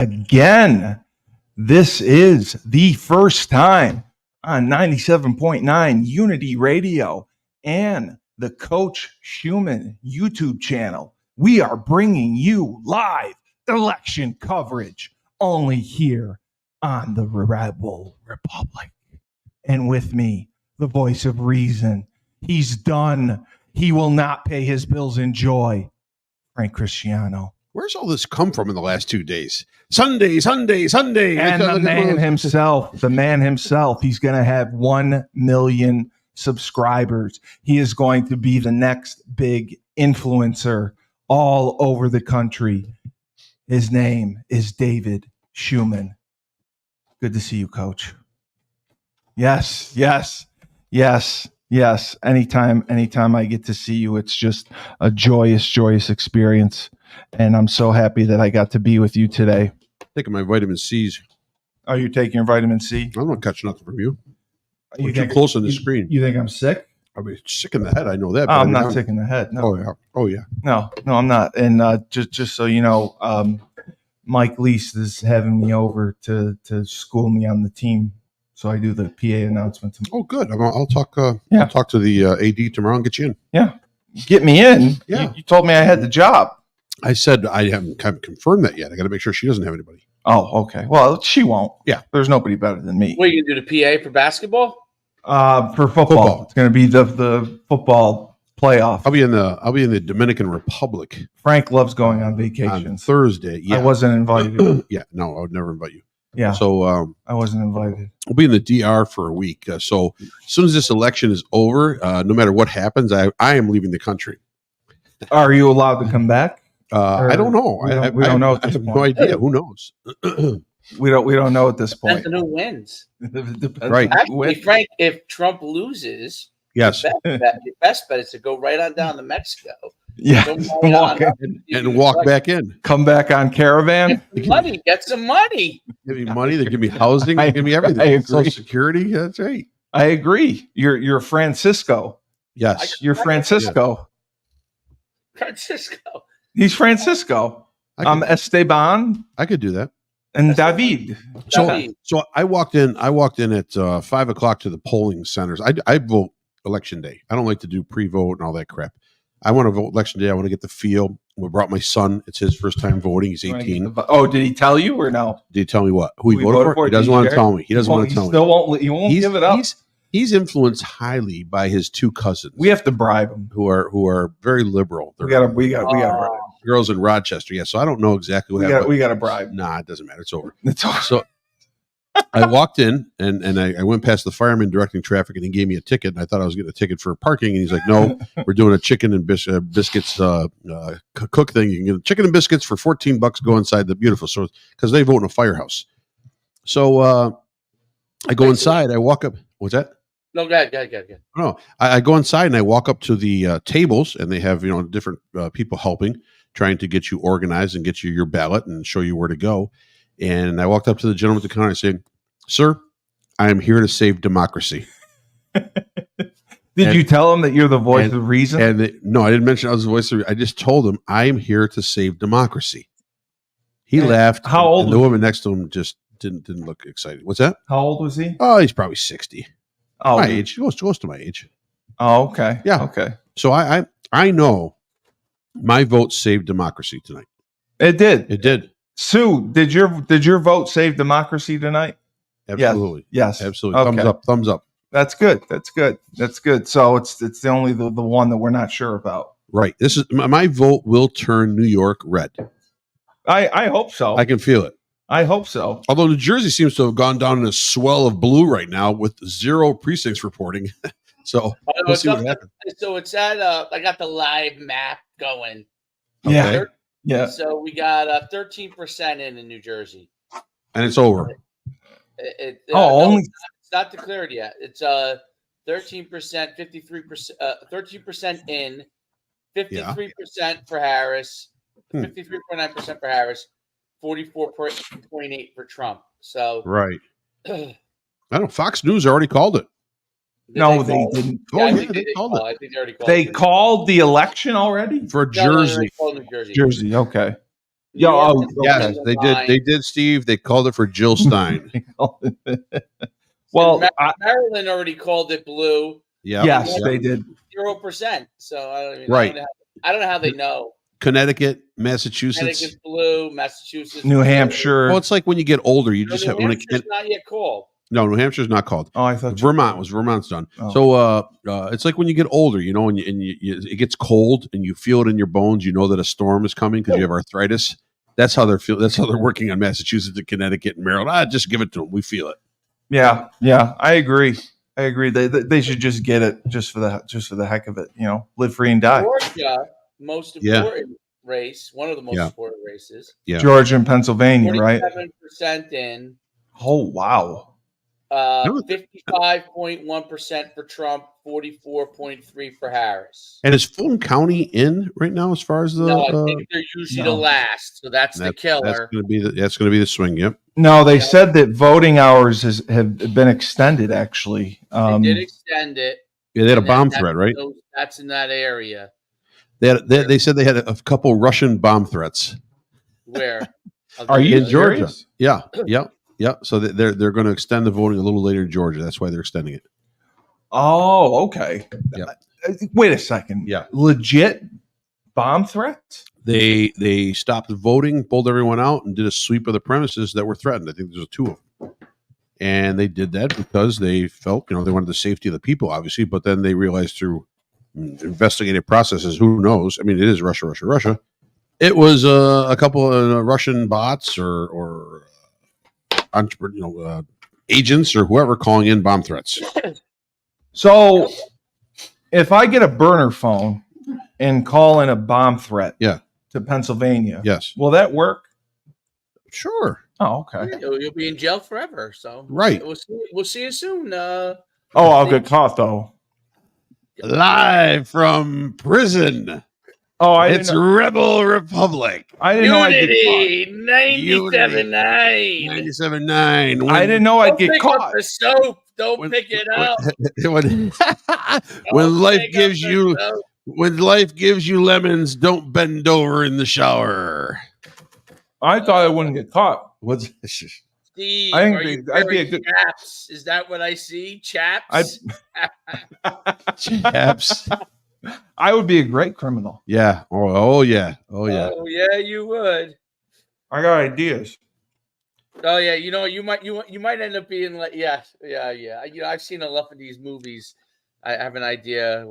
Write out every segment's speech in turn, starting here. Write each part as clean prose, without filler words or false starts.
again. This is the first time on 97.9 Unity Radio and the Coach Schuman YouTube channel. We are bringing you live election coverage only here on the Rebel Republic. And with me, the voice of reason. He's done. He will not pay his bills in joy. Frank Cristiano. Where's all this come from in the last 2 days? Sunday. And the man himself, he's going to have 1 million subscribers. He is going to be the next big influencer all over the country. His name is David Schuman. Good to see you, Coach. Yes. Anytime I get to see you, it's just a joyous experience. And I'm so happy that I got to be with you today. Taking my vitamin C's. Oh, you're taking your vitamin C? I'm not catching nothing from you. You're think, too close on the screen. You think I'm sick? I mean, sick in the head. I know that. Oh, I'm not sick in the head. No. Oh yeah. No, I'm not. And just so you know, Mike Lease is having me over to school me on the team. So I do the PA announcements. Oh, good. I'll talk. I'll talk to the AD tomorrow and get you in. Yeah, get me in. Yeah, you told me I had the job. I said I haven't confirmed that yet. I got to make sure she doesn't have anybody. Oh, okay. Well, she won't. Yeah, there's nobody better than me. What, are you gonna do the PA for basketball? For football. It's going to be the football playoff. I'll be in the Dominican Republic. Frank loves going on vacations. On Thursday. Yeah, I wasn't invited. Yeah, no, I would never invite you. Yeah. So I wasn't invited. We'll be in the DR for a week. So as soon as this election is over, no matter what happens, I am leaving the country. Are you allowed to come back? I don't know. We don't know. I have no idea. Who knows? We don't know at this point. Depends on who wins. Right. Actually, Frank, if Trump loses, yes, the best bet is to go right on down to Mexico. Yeah, walk back in. Come back on caravan. Get some money. Give me money. They give me housing. They give me everything. I agree. Social Security. That's right. I agree. You're Francisco. Yes, you're Francisco. Francisco. He's Francisco. I'm Esteban. I could do that. And David. So I walked in at 5 o'clock to the polling centers. I vote election day. I don't like to do pre-vote and all that crap. I want to vote election day. I want to get the feel. We brought my son. It's his first time voting. He's 18. Oh, did he tell you or no? Did he tell me what? Who he voted for? He doesn't want to tell me. He doesn't want to tell me. He won't give it up. He's influenced highly by his two cousins. We have to bribe him. Who are very liberal. We got to bribe. Girls in Rochester. Yeah. So I don't know exactly what happened. We got to bribe. Nah, it doesn't matter. It's over. It's over. So I walked in and I went past the fireman directing traffic, and he gave me a ticket. And I thought I was getting a ticket for parking. And he's like, "No, we're doing a chicken and biscuits cook thing. You can get chicken and biscuits for $14. Go inside the beautiful." So because they vote in a firehouse. So I go inside. I walk up. What's that? No, go ahead. No, I go inside and I walk up to the tables, and they have different people helping, trying to get you organized and get you your ballot and show you where to go. And I walked up to the gentleman at the counter saying, "Sir, I am here to save democracy." Did you tell him that you're the voice of reason? No, I didn't mention I was the voice of reason. I just told him I am here to save democracy. He laughed. How old? And the woman next to him just didn't look excited. What's that? How old was he? Oh, he's probably 60. Oh, my age. He goes to my age. Oh, okay. Yeah. Okay. So I know my vote saved democracy tonight. It did. It did. Sue, did your vote save democracy tonight? Absolutely. Yes. Absolutely. Okay. Thumbs up. That's good. So it's the only the one that we're not sure about. Right. This is my vote will turn New York red. I hope so. I can feel it. I hope so. Although New Jersey seems to have gone down in a swell of blue right now with 0 precincts reporting. So we'll see what happens. So it's at I got the live map going. Yeah. Yeah. So we got 13% in New Jersey. And it's over. Only it's not declared yet. It's 13%, 53%, 13% in, 53% for Harris, 53.9% for Harris, 44.8 for Trump. So right. I don't know. Fox News already called it. No, they didn't. Yeah, I think they called it. I think they already called it. They called the election already? For Jersey. New Jersey. Jersey, okay. New York is Yes, on the they line. did, Steve. They called it for Jill Stein. Well, Maryland already called it blue. Yeah. Yes, they did. 0%. So I don't even. Right. I don't know how they know. Connecticut, Massachusetts, Connecticut's blue. Massachusetts, New blue. Hampshire. Well, it's like when you get older, you just have New Hampshire's not yet called. No, New Hampshire's not called. Oh, I thought Vermont's done. Oh. So it's like when you get older, you know, and it gets cold and you feel it in your bones. You know that a storm is coming because you have arthritis. That's how they're working on Massachusetts and Connecticut and Maryland. Just give it to them. We feel it. Yeah, I agree. They should just get it just for the heck of it. You know, live free and die. Georgia, most important race, one of the most important races. Yeah, Georgia and Pennsylvania, right? 47% in. Oh wow. 55.1% for Trump, 44.3% for Harris. And is Fulton County in right now as far as the? No, I think they're usually the last, so that's the killer. That's going to be the swing. Yep. No, they said that voting hours have been extended. Actually, they did extend it. Yeah, they had a bomb threat, right? That's in that area. They said they had a couple Russian bomb threats. Where? Are you in Georgia? serious? Yeah. So they're going to extend the voting a little later in Georgia. That's why they're extending it. Oh, okay. Yeah. Wait a second. Yeah. Legit bomb threats? They stopped the voting, pulled everyone out, and did a sweep of the premises that were threatened. I think there's two of them. And they did that because they felt, they wanted the safety of the people, obviously, but then they realized through investigative processes, who knows? I mean, it is Russia. It was a couple of Russian bots or agents or whoever calling in bomb threats. So if I get a burner phone and call in a bomb threat to Pennsylvania, yes, will that work? Sure. Oh, okay. You'll be in jail forever. So right. We'll see you soon. I'll get caught though. Live from prison. Oh, it's Rebel Republic. I didn't know I'd get caught. 97.9. I didn't know I'd get caught. The soap. Don't pick it up. When life gives you lemons, don't bend over in the shower. I thought I wouldn't get caught. What's Steve, I'd be a good chaps. Is that what I see? Chaps? Chaps. I would be a great criminal. Yeah. Oh yeah. Oh yeah, you would. I got ideas. Oh yeah, you might end up being like yeah. I've seen enough of these movies. I have an idea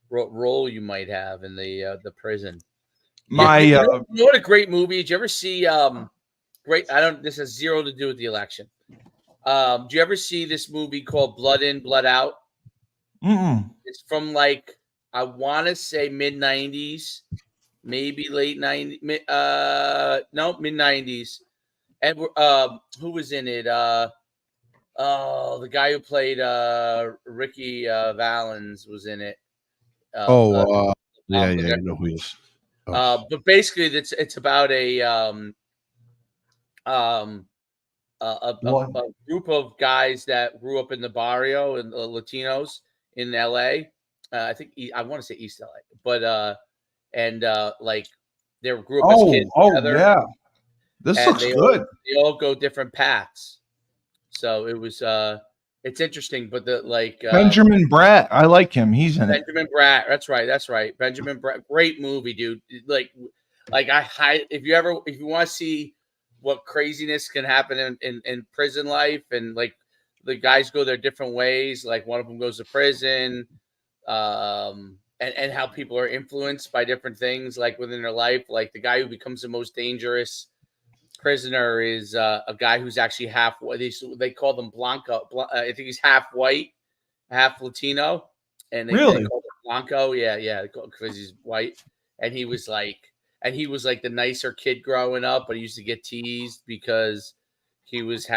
what role you might have in the prison. You know what a great movie? Did you ever see this has zero to do with the election. Do you ever see this movie called Blood In, Blood Out? Mm-mm. It's from I want to say mid-90s, maybe late 90s. Mid-90s. And who was in it? The guy who played Ricky Valens was in it. I know who he is. But basically, it's about a group of guys that grew up in the barrio and Latinos in LA. I think I want to say East LA, but they grew up as kids together. Yeah, this looks good. They all go different paths, so it was it's interesting. But Benjamin Bratt, I like him. He's in Benjamin Bratt. That's right. Benjamin Bratt, great movie, dude. If you want to see what craziness can happen in prison life, and the guys go their different ways. Like one of them goes to prison, and how people are influenced by different things within their life. Like the guy who becomes the most dangerous prisoner is a guy who's actually half. They call them Blanco. I think he's half white, half Latino, and they call him Blanco. Yeah, because he's white, and he was like the nicer kid growing up, but he used to get teased because he was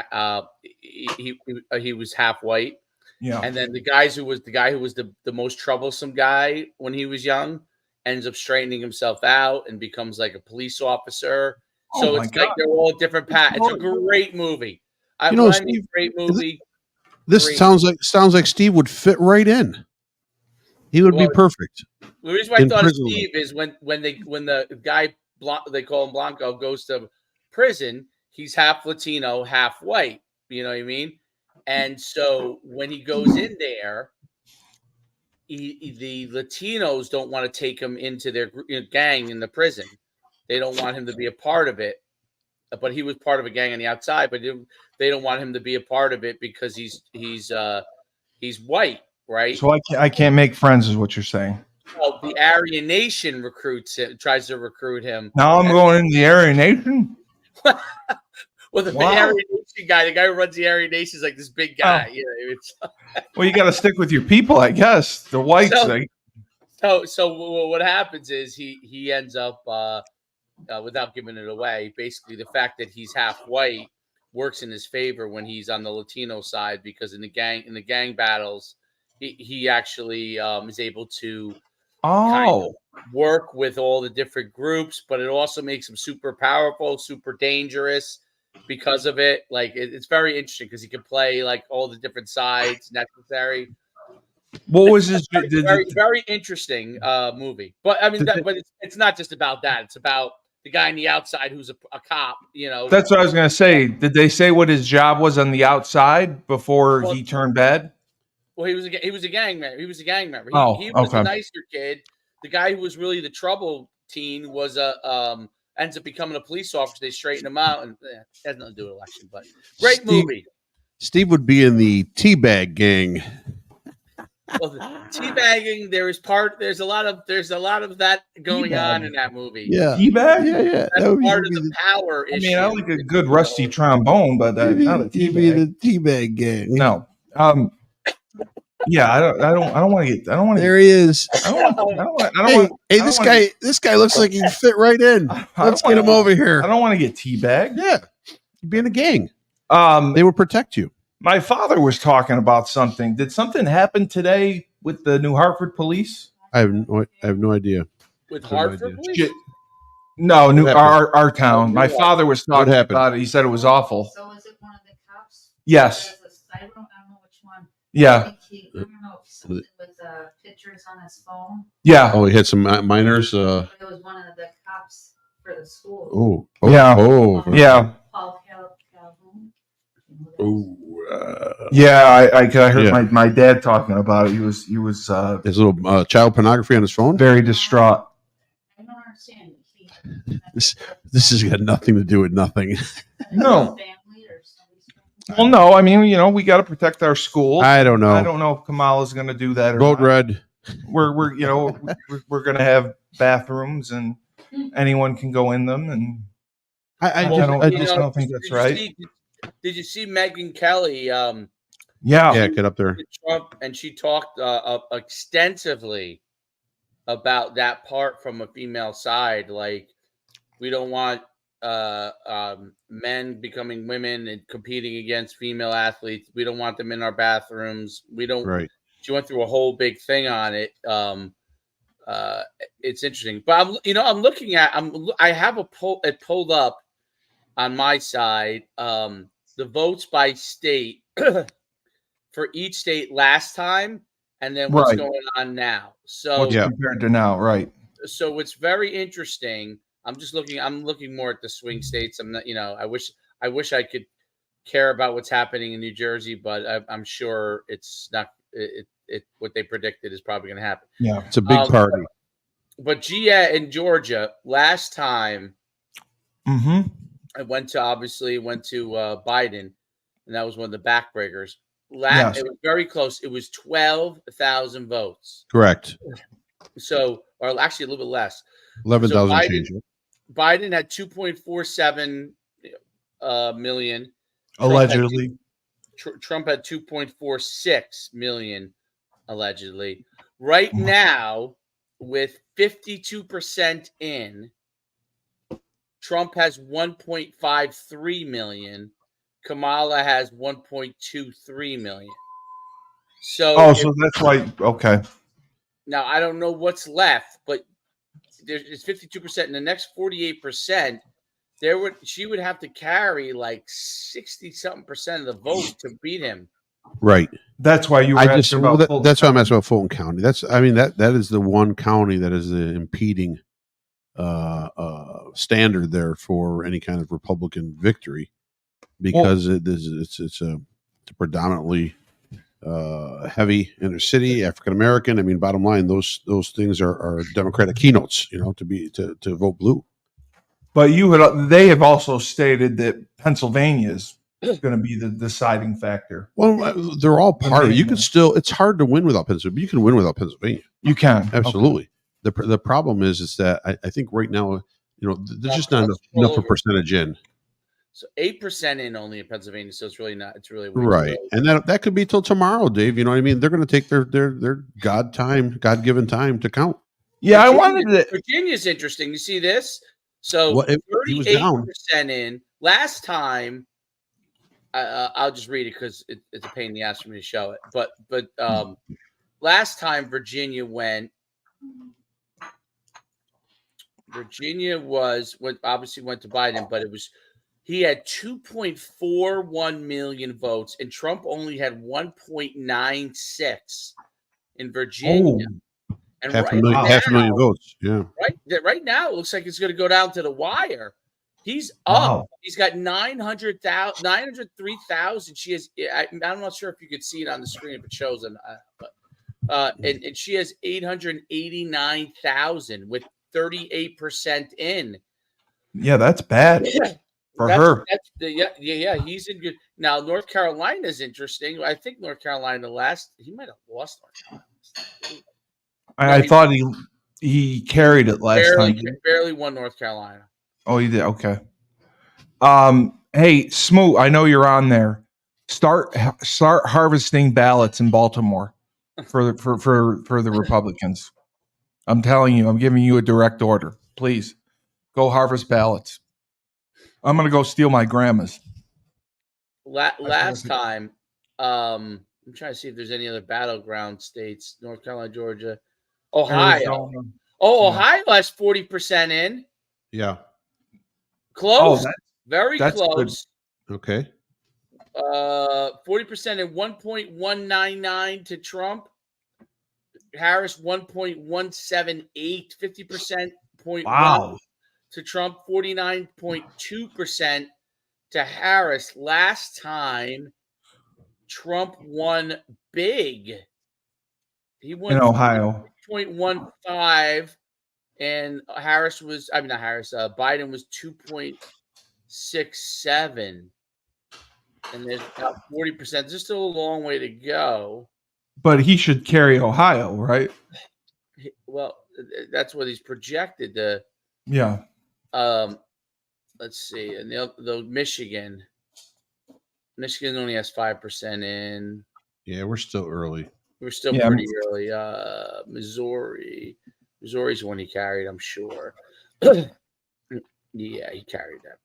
he was half white. Yeah. And then the guy who was the most troublesome guy when he was young ends up straightening himself out and becomes like a police officer. So it's like they're all different paths. It's a great movie. Steve, great movie. Sounds like Steve would fit right in. He would be perfect. The reason why I In thought of prison Steve is when the guy they call him Blanco goes to prison, he's half Latino, half white. You know what I mean? And so when he goes in there, the Latinos don't want to take him into their gang in the prison. They don't want him to be a part of it. But he was part of a gang on the outside. But they don't want him to be a part of it because he's white, right? So I can't make friends, is what you're saying. Well, the Aryan Nation tries to recruit him. Now I'm going into the Aryan Nation. Well, the Wow. Aryan Nation guy, the guy who runs the Aryan Nation is like this big guy. Oh. You know, it's, Well, you got to stick with your people, I guess. The whites. so what happens is he ends up without giving it away. Basically, the fact that he's half white works in his favor when he's on the Latino side because in the gang battles, he actually is able to kind of work with all the different groups, but it also makes him super powerful, super dangerous because of it. Like it's very interesting because he can play like all the different sides necessary. What was his? Very interesting movie. But I mean, but it's not just about that. It's about the guy on the outside who's a cop. You know, That's what I was going to say. Did they say what his job was on the outside before he turned bad? Well, he was a gang member. He was a gang member. He Oh, was okay. a nicer kid. The guy who was really the trouble teen was ends up becoming a police officer. They straighten him out, and it has nothing to do with election. But great movie. Steve would be in the teabag gang. Well, teabagging. There's a lot of that going on in that movie. Yeah, Teabag. Yeah. That's part of the power issue. I mean, I like a good rusty trombone, but not a teabag. The teabag gang. No. Yeah, I don't want to get. I don't want to. There he is. This guy looks like he fit right in. Let's get him over here. I don't want to get teabagged. Yeah, you'd be in a gang. They would protect you. My father was talking about something. Did something happen today with the New Hartford police? I have no idea. With Hartford police? No, our town. My father was talking about it. He said it was awful. So is it one of the cops? Yes. I don't know which one. Yeah. I don't know if something with pictures on his phone. Yeah. Oh, he had some minors. It was one of the cops for the school. Oh. Yeah. Oh. Yeah. Paul Calhoun. Oh. Yeah, I heard my dad talking about it. He was his little child pornography on his phone. Very distraught. I don't understand. This has got nothing to do with nothing. No. Well, no. I mean, we got to protect our schools. I don't know. I don't know if Kamala's going to do that or Vote not. red. We're we're going to have bathrooms and anyone can go in them, and I just don't think that's right. Did you see Megyn Kelly? Yeah, get up there. Trump, and she talked extensively about that part from a female side. Like, we don't want men becoming women and competing against female athletes. We don't want them in our bathrooms. We don't. Right. She went through a whole big thing on it. It's interesting, but I'm looking at. I have it pulled up on my side. The votes by state for each state last time, and then what's going on now. So compared to now, right? So it's very interesting. I'm looking more at the swing states. I'm not. I wish I could care about what's happening in New Jersey, but I'm sure it's not. What they predicted is probably going to happen. Yeah, it's a big party. But in Georgia last time. Mm-hmm. I went to Biden, and that was one of the backbreakers. It was very close. It was 12,000 votes. Correct. So, or actually a little bit less. 11,000 change. Biden had 2.47 million. Allegedly. Trump had 2.46 million, allegedly. Right now, with 52% in, Trump has 1.53 million. Kamala has 1.23 million. So that's why. Okay. Now I don't know what's left, but it's 52%. In the next 48%, she would have to carry like 60-something% of the vote to beat him. Right. That's why you were asking about Fulton that's why I'm County. asking about Fulton County. That is the one county that is the impeding standard there for any kind of Republican victory, because it's a predominantly heavy inner city African American. I mean, bottom line, those things are Democratic keynotes, to vote blue. But they have also stated that Pennsylvania is going to be the deciding factor. Well, they're all part of it. You can still, it's hard to win without Pennsylvania, but you can win without Pennsylvania. You can. Absolutely. Okay. The problem is that I think right now, there's just not enough a percentage in. So 8% in only in Pennsylvania, so it's really not. It's really right, and that could be till tomorrow, Dave. You know what I mean? They're going to take their God-given time to count. Yeah, I wanted to. Virginia's interesting. You see this? So 38% in. Last time, I'll just read it because it's a pain in the ass for me to show it. But last time Virginia went. Virginia obviously went to Biden, but he had 2.41 million votes, and Trump only had 1.96 in Virginia. Oh, and half a million votes. Yeah. Right now, it looks like it's going to go down to the wire. He's up. Wow. He's got 903,000. She has. I'm not sure if you could see it on the screen if it shows it, but and she has 889,000 with 38% in. Yeah, that's bad for her. Yeah, he's in good. Now, North Carolina is interesting. I think North Carolina he might have lost North Carolina. I thought he carried it last time. Barely won North Carolina. Oh, he did. Okay. Hey, Smoot, I know you're on there. Start harvesting ballots in Baltimore for the Republicans. I'm telling you, I'm giving you a direct order. Please go harvest ballots. I'm going to go steal my grandma's. Last time, I'm trying to see if there's any other battleground states. North Carolina, Georgia, Ohio. Arizona. Ohio has 40% in. Yeah. Close. Very close. Good. Okay. 40% in 1.199 to Trump. Harris 1.178, 50% wow. To Trump, 49.2% to Harris. Last time, Trump won big. He won in Ohio 0.15, and Biden was 2.67, and there's about 40%. There's still a long way to go. But he should carry Ohio, right? Well, that's what he's projected to. Yeah. Let's see, and the Michigan only has 5% in. Yeah, we're still early. We're still pretty early. Missouri's the one he carried, I'm sure. Yeah, he carried that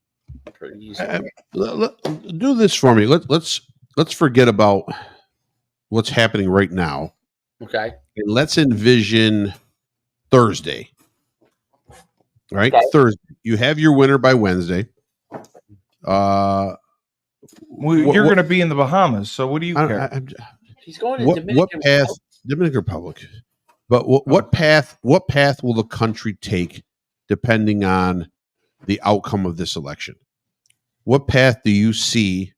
pretty easily. Do this for me. Let's forget about what's happening right now. Okay. And let's envision Thursday. Right? Okay. Thursday. You have your winner by Wednesday. You're going to be in the Bahamas, so what do you care? He's going to Dominican Republic. Dominican Republic. But what path will the country take depending on the outcome of this election? What path do you see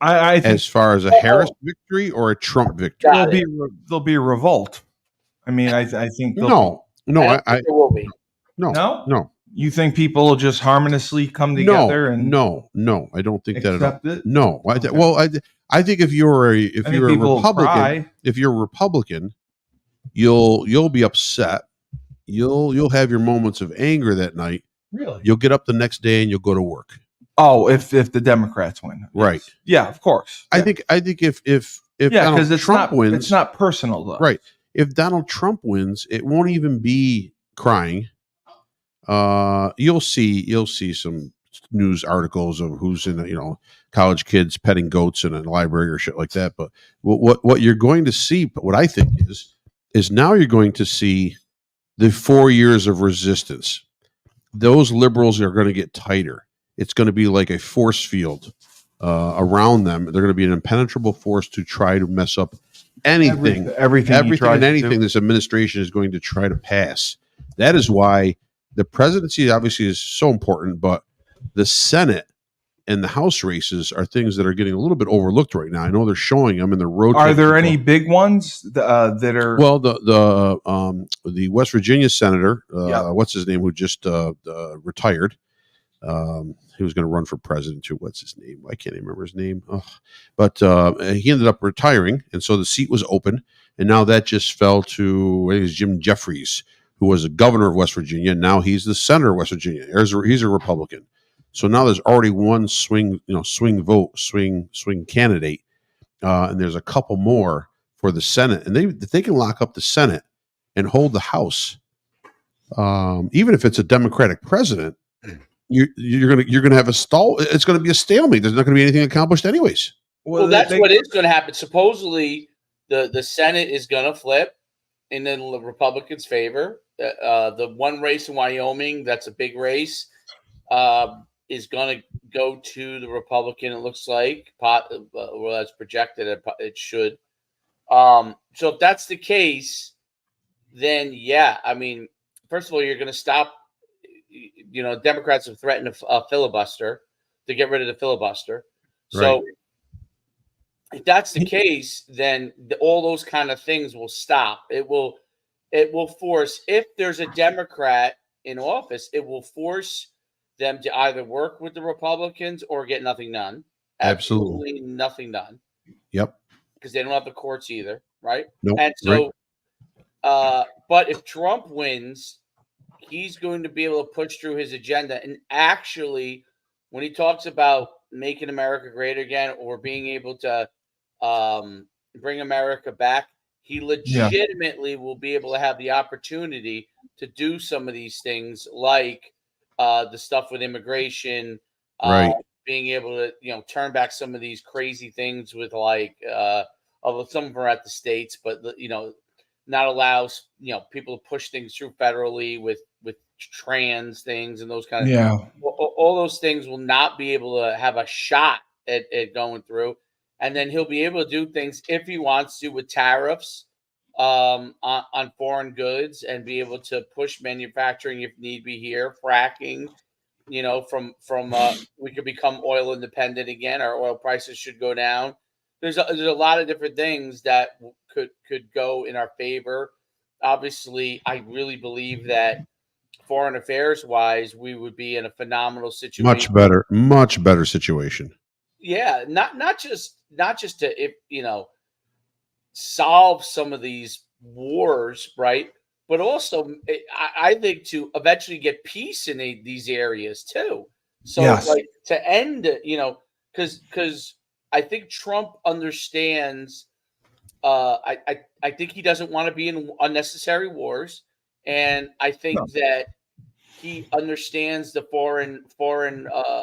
I think, as far as a Harris victory or a Trump victory? There'll be a revolt. I mean, I think no. There will be. No. You think people will just harmoniously come together? No, I don't think that at all. It? No, I think if you're a Republican, you'll be upset. You'll have your moments of anger that night. Really? You'll get up the next day and you'll go to work. Oh, if the Democrats win, right? Yeah, of course. I think if Donald Trump wins, it's not personal though. Right. If Donald Trump wins, it won't even be crying. You'll see some news articles of who's in college kids petting goats in a library or shit like that. But what you're going to see, what I think is now you're going to see the 4 years of resistance. Those liberals are going to get tighter. It's going to be like a force field around them. They're going to be an impenetrable force to try to mess up anything, everything and anything this administration is going to try to pass. That is why the presidency obviously is so important, but the Senate and the House races are things that are getting a little bit overlooked right now. I know they're showing them in the road. Are there any big ones that are? Well, the West Virginia senator, what's his name, who just retired. He was going to run for president too. What's his name? I can't even remember his name. But he ended up retiring, and so the seat was open. And now that just fell to, I think it was Jim Jeffries, who was the governor of West Virginia. Now he's the senator of West Virginia. He's a Republican. So now there's already one swing candidate, and there's a couple more for the Senate. And if they can lock up the Senate and hold the House, even if it's a Democratic president, you're gonna have a stall. It's going to be a stalemate. There's not going to be anything accomplished, anyways. Well, that's what is going to happen. Supposedly, the Senate is going to flip in the Republicans' favor. The one race in Wyoming, that's a big race, is going to go to the Republican. It looks like, well, that's projected. It should. So if that's the case, then yeah, I mean, first of all, you're going to stop. Democrats have threatened a filibuster to get rid of the filibuster. So Right. if that's the case, then all those kind of things will stop. It will force, if there's a Democrat in office, it will force them to either work with the Republicans or get nothing done. Absolutely nothing done. Yep. Because they don't have the courts either, right? Nope. And so, but if Trump wins, he's going to be able to push through his agenda. And actually, when he talks about making America great again or being able to bring America back, he legitimately will be able to have the opportunity to do some of these things, like the stuff with immigration, Right. being able to turn back some of these crazy things with although some of them are at the states, but not allows people to push things through federally with trans things and those kind of all those things will not be able to have a shot at going through. And then he'll be able to do things if he wants to with tariffs on foreign goods and be able to push manufacturing if need be here, fracking, from we could become oil independent again. Our oil prices should go down. There's a lot of different things that could go in our favor. Obviously, I really believe that foreign affairs wise, we would be in a phenomenal situation. Much better situation. Yeah, not just to solve some of these wars, right? But also, I think to eventually get peace in these areas too. So, like to end, because I think Trump understands. I think he doesn't want to be in unnecessary wars, and I think that he understands the foreign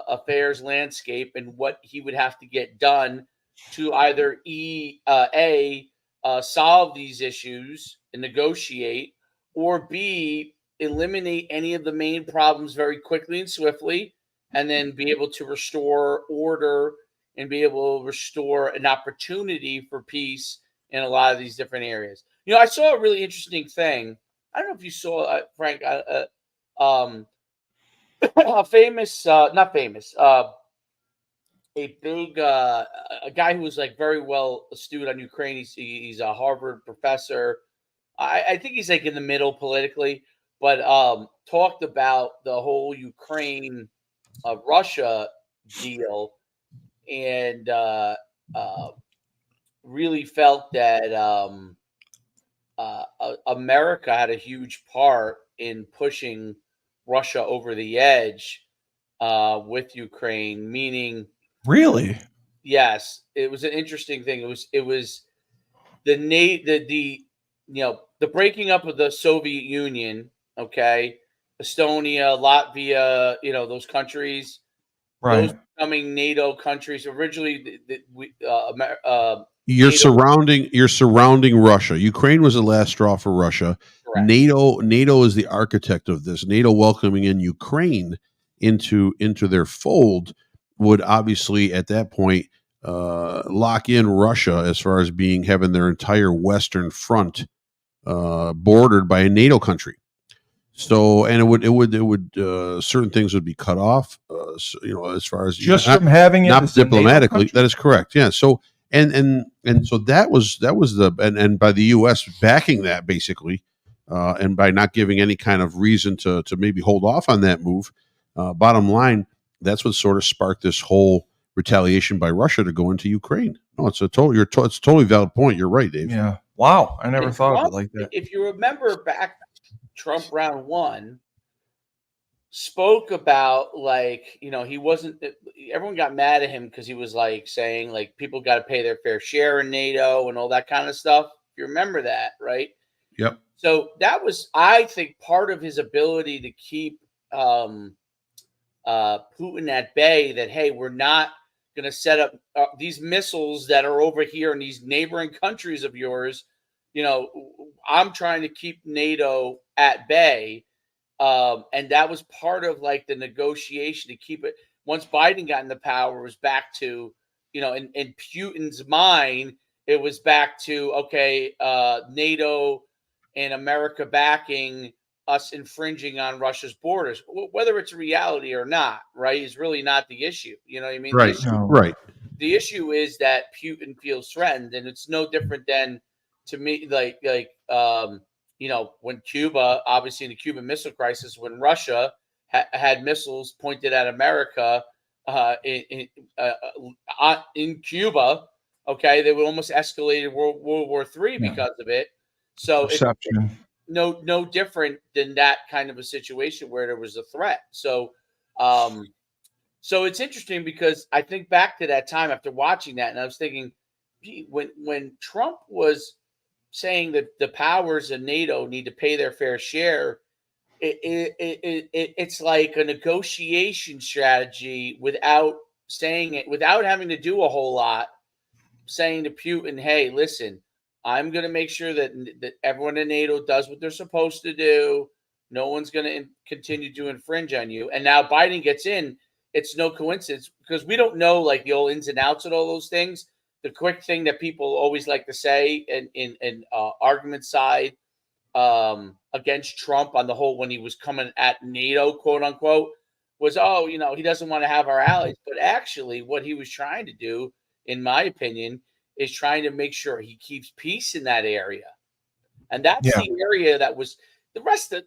affairs landscape and what he would have to get done to either solve these issues and negotiate, or B, eliminate any of the main problems very quickly and swiftly, and then be able to restore order and be able to restore an opportunity for peace in a lot of these different areas. I saw a really interesting thing. I don't know if you saw, Frank, a famous, not famous, a big, a guy who was like very well astute on Ukraine. He's a Harvard professor. I think he's like in the middle politically, but talked about the whole Ukraine Russia deal, and really felt that America had a huge part in pushing Russia over the edge with Ukraine. Meaning, really, yes, it was an interesting thing. It was the breaking up of the Soviet Union. Okay, Estonia, Latvia, those countries. right? Those becoming NATO countries. Originally, You're surrounding Russia. Ukraine was the last straw for Russia. Correct. NATO is the architect of this. NATO welcoming in Ukraine into their fold would obviously at that point lock in Russia as far as having their entire Western front bordered by a NATO country. So, and it would certain things would be cut off, as far as just from having it not as a NATO diplomatically. country? That is correct. Yeah. So, and so that was and by the U.S. backing that basically, and by not giving any kind of reason to maybe hold off on that move. Bottom line, that's what sort of sparked this whole retaliation by Russia to go into Ukraine. No, it's a totally valid point. You're right, Dave. Yeah. Wow. I never And thought of Trump, it like that. If you remember back, Trump round one spoke about, like, he wasn't, everyone got mad at him because he was like saying like people got to pay their fair share in NATO and all that kind of stuff. If you remember that, right? Yep. So that was, I think, part of his ability to keep Putin at bay, that, hey, we're not going to set up these missiles that are over here in these neighboring countries of yours. I'm trying to keep NATO at bay. And that was part of like the negotiation to keep it. Once Biden got into power, it was back to, in Putin's mind, it was back to, okay, NATO and America backing us infringing on Russia's borders, whether it's a reality or not, right, is really not the issue. You know what I mean? Right. Right. The issue is that Putin feels threatened, and it's no different than, to me, like when Cuba, obviously in the Cuban Missile Crisis, when Russia had missiles pointed at America in Cuba, okay, they would almost escalated World War III because of it. So Perception. No different than that kind of a situation where there was a threat. So so it's interesting because I think back to that time after watching that, and I was thinking, gee, when Trump was saying that the powers in NATO need to pay their fair share, it's like a negotiation strategy without saying it, without having to do a whole lot, saying to Putin, hey, listen, I'm going to make sure that everyone in NATO does what they're supposed to do. No one's going to continue to infringe on you. And now Biden gets in. It's no coincidence, because we don't know like the old ins and outs of all those things. The quick thing that people always like to say in argument side against Trump on the whole, when he was coming at NATO, quote unquote, was, he doesn't want to have our allies. But actually what he was trying to do, in my opinion, is trying to make sure he keeps peace in that area. And that's the area that was the rest of,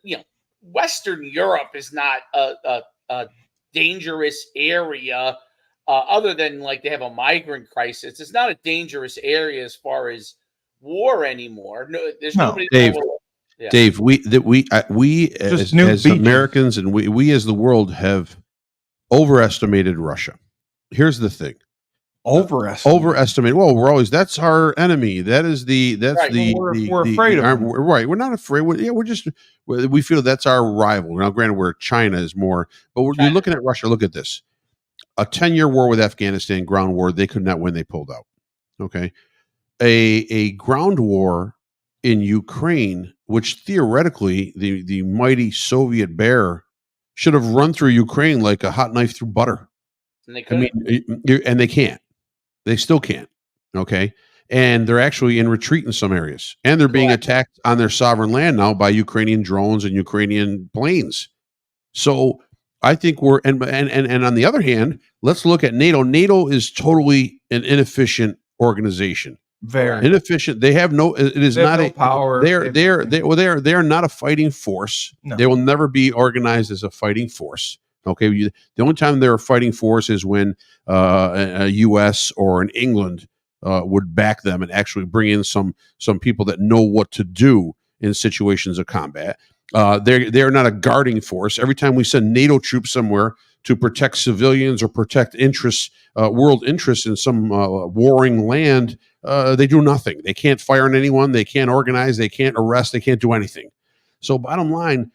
Western Europe is not a dangerous area. Other than like they have a migrant crisis, it's not a dangerous area as far as war anymore. No, there's nobody. Dave, we as Americans and we as the world have overestimated Russia. Here's the thing. Overestimated. Well, that's our enemy. We're afraid of them. Right. We're not afraid. We feel that's our rival. Now, granted, where China is more, but you're looking at Russia. Look at this. A 10-year war with Afghanistan, ground war, they could not win. They pulled out. Okay. A ground war in Ukraine, which theoretically the mighty Soviet bear should have run through Ukraine like a hot knife through butter. And they couldn't. And they can't. They still can't. Okay. And they're actually in retreat in some areas. And they're being attacked on their sovereign land now by Ukrainian drones and Ukrainian planes. So I think and on the other hand, let's look at NATO. NATO is totally an inefficient organization. Very inefficient. They have no. It is not a power. They're not a fighting force. No. They will never be organized as a fighting force. Okay. The only time they're a fighting force is when a U.S. or an England would back them and actually bring in some people that know what to do in situations of combat. They're not a guarding force. Every time we send NATO troops somewhere to protect civilians or protect world interests in some warring land, they do nothing. They can't fire on anyone. They can't organize. They can't arrest. They can't do anything. So bottom line,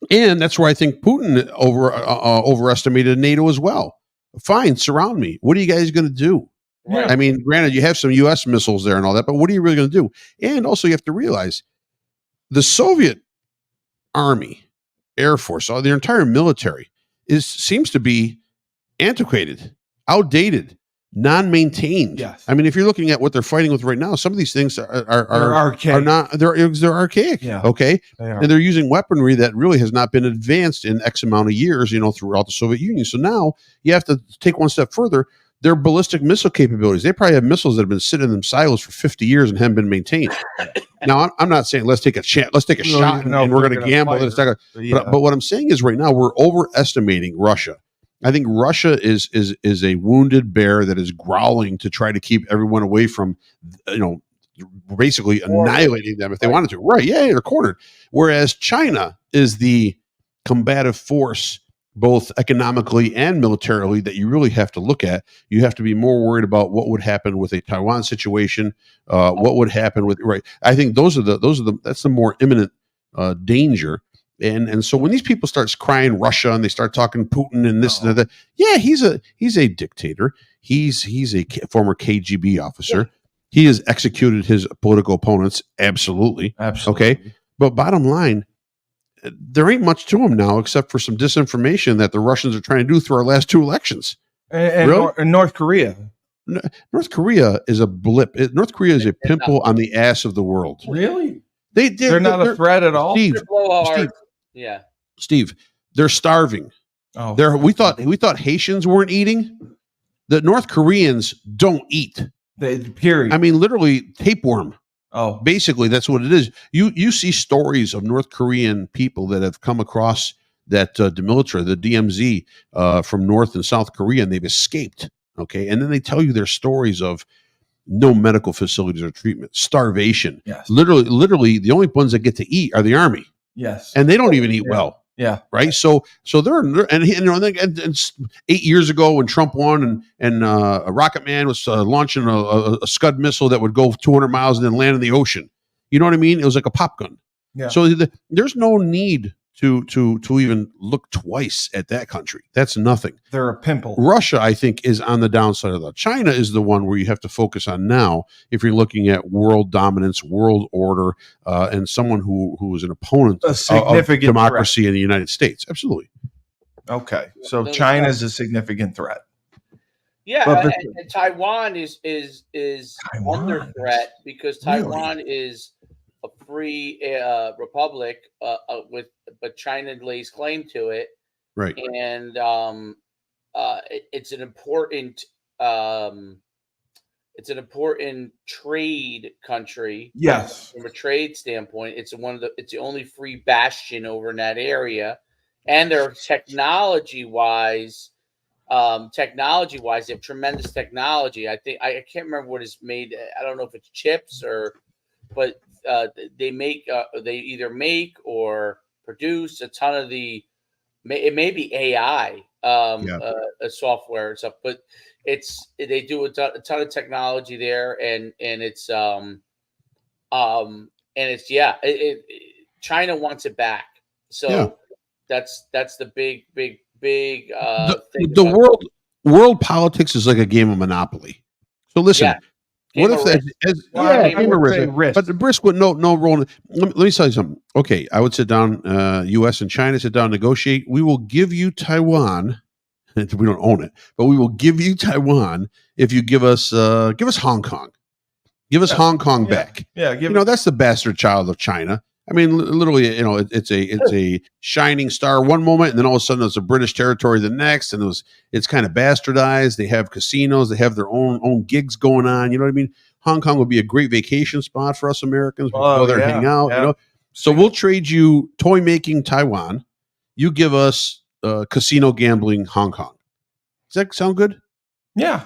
and that's where I think Putin overestimated NATO as well. Fine, surround me. What are you guys going to do? Yeah. I mean, granted, you have some U.S. missiles there and all that, but what are you really going to do? And also, you have to realize the Soviet Army, Air Force, their entire military seems to be antiquated, outdated, non-maintained. Yes. I mean, if you're looking at what they're fighting with right now, some of these things They're are archaic. not they're archaic. Yeah. Okay, They are. and they're using weaponry that really has not been advanced in X amount of years, throughout the Soviet Union. So now you have to take one step further. Their ballistic missile capabilities, they probably have missiles that have been sitting in them silos for 50 years and haven't been maintained. Now, I'm not saying let's take a shot and we're going to gamble. But what I'm saying is right now we're overestimating Russia. I think Russia is a wounded bear that is growling to try to keep everyone away from, basically annihilating them if they wanted to. Right? Yeah, they're cornered. Whereas China is the combative force, both economically and militarily, that you really have to look at. You have to be more worried about what would happen with a Taiwan situation. What would happen with I think that's the more imminent danger. And so when these people start crying Russia and they start talking Putin and this and that, yeah, he's a dictator. He's a former KGB officer. Yeah. He has executed his political opponents. Absolutely. Okay. But bottom line, there ain't much to him now except for some disinformation that the Russians are trying to do through our last 2 elections. And really? North Korea. North Korea is a blip. North Korea is a pimple on the ass of the world. Really? They're not a threat at all. Steve, they're starving. Oh, we thought Haitians weren't eating. The North Koreans don't eat. Period. I mean, literally tapeworm. Oh, basically, that's what it is. You see stories of North Korean people that have come across that demilitarized, the DMZ, from North and South Korea, and they've escaped. Okay, and then they tell you their stories of no medical facilities or treatment, starvation. Yes. Literally, the only ones that get to eat are the army. Yes, and they don't even eat well. Yeah. Right. So they're and 8 years ago when Trump won and Rocket Man was launching a Scud missile that would go 200 miles and then land in the ocean. You know what I mean? It was like a pop gun. Yeah. So there's no need to even look twice at that country. That's nothing. They're a pimple. Russia, I think, is on the downside of that. China is the one where you have to focus on now if you're looking at world dominance, world order, and someone who is an opponent of democracy in the United States. Absolutely. Okay, so China's a significant threat. Yeah, and Taiwan is under threat because Taiwan is a free republic but China lays claim to it, right? And it's an important trade country. Yes, from a trade standpoint, it's the only free bastion over in that area, and they're technology wise, they have tremendous technology. I think I can't remember what is made. I don't know if it's chips but they either make or produce a ton of it may be AI software and stuff, but they do a ton of technology there, and it's China wants it back. So that's the big thing. The world politics is like a game of Monopoly. So listen. Yeah. What if game of risk? But the risk would no role. Let me tell you something. Okay, I would sit down. U.S. and China sit down, negotiate. We will give you Taiwan. We don't own it, but we will give you Taiwan if you give us Hong Kong. Give us Hong Kong back. Yeah, that's the bastard child of China. I mean, literally, it's a shining star one moment, and then all of a sudden it's a British territory the next, and it's kind of bastardized. They have casinos, they have their own gigs going on. You know what I mean? Hong Kong would be a great vacation spot for us Americans. We go there and hang out. Yeah. So we'll trade you toy making Taiwan. You give us casino gambling Hong Kong. Does that sound good? Yeah,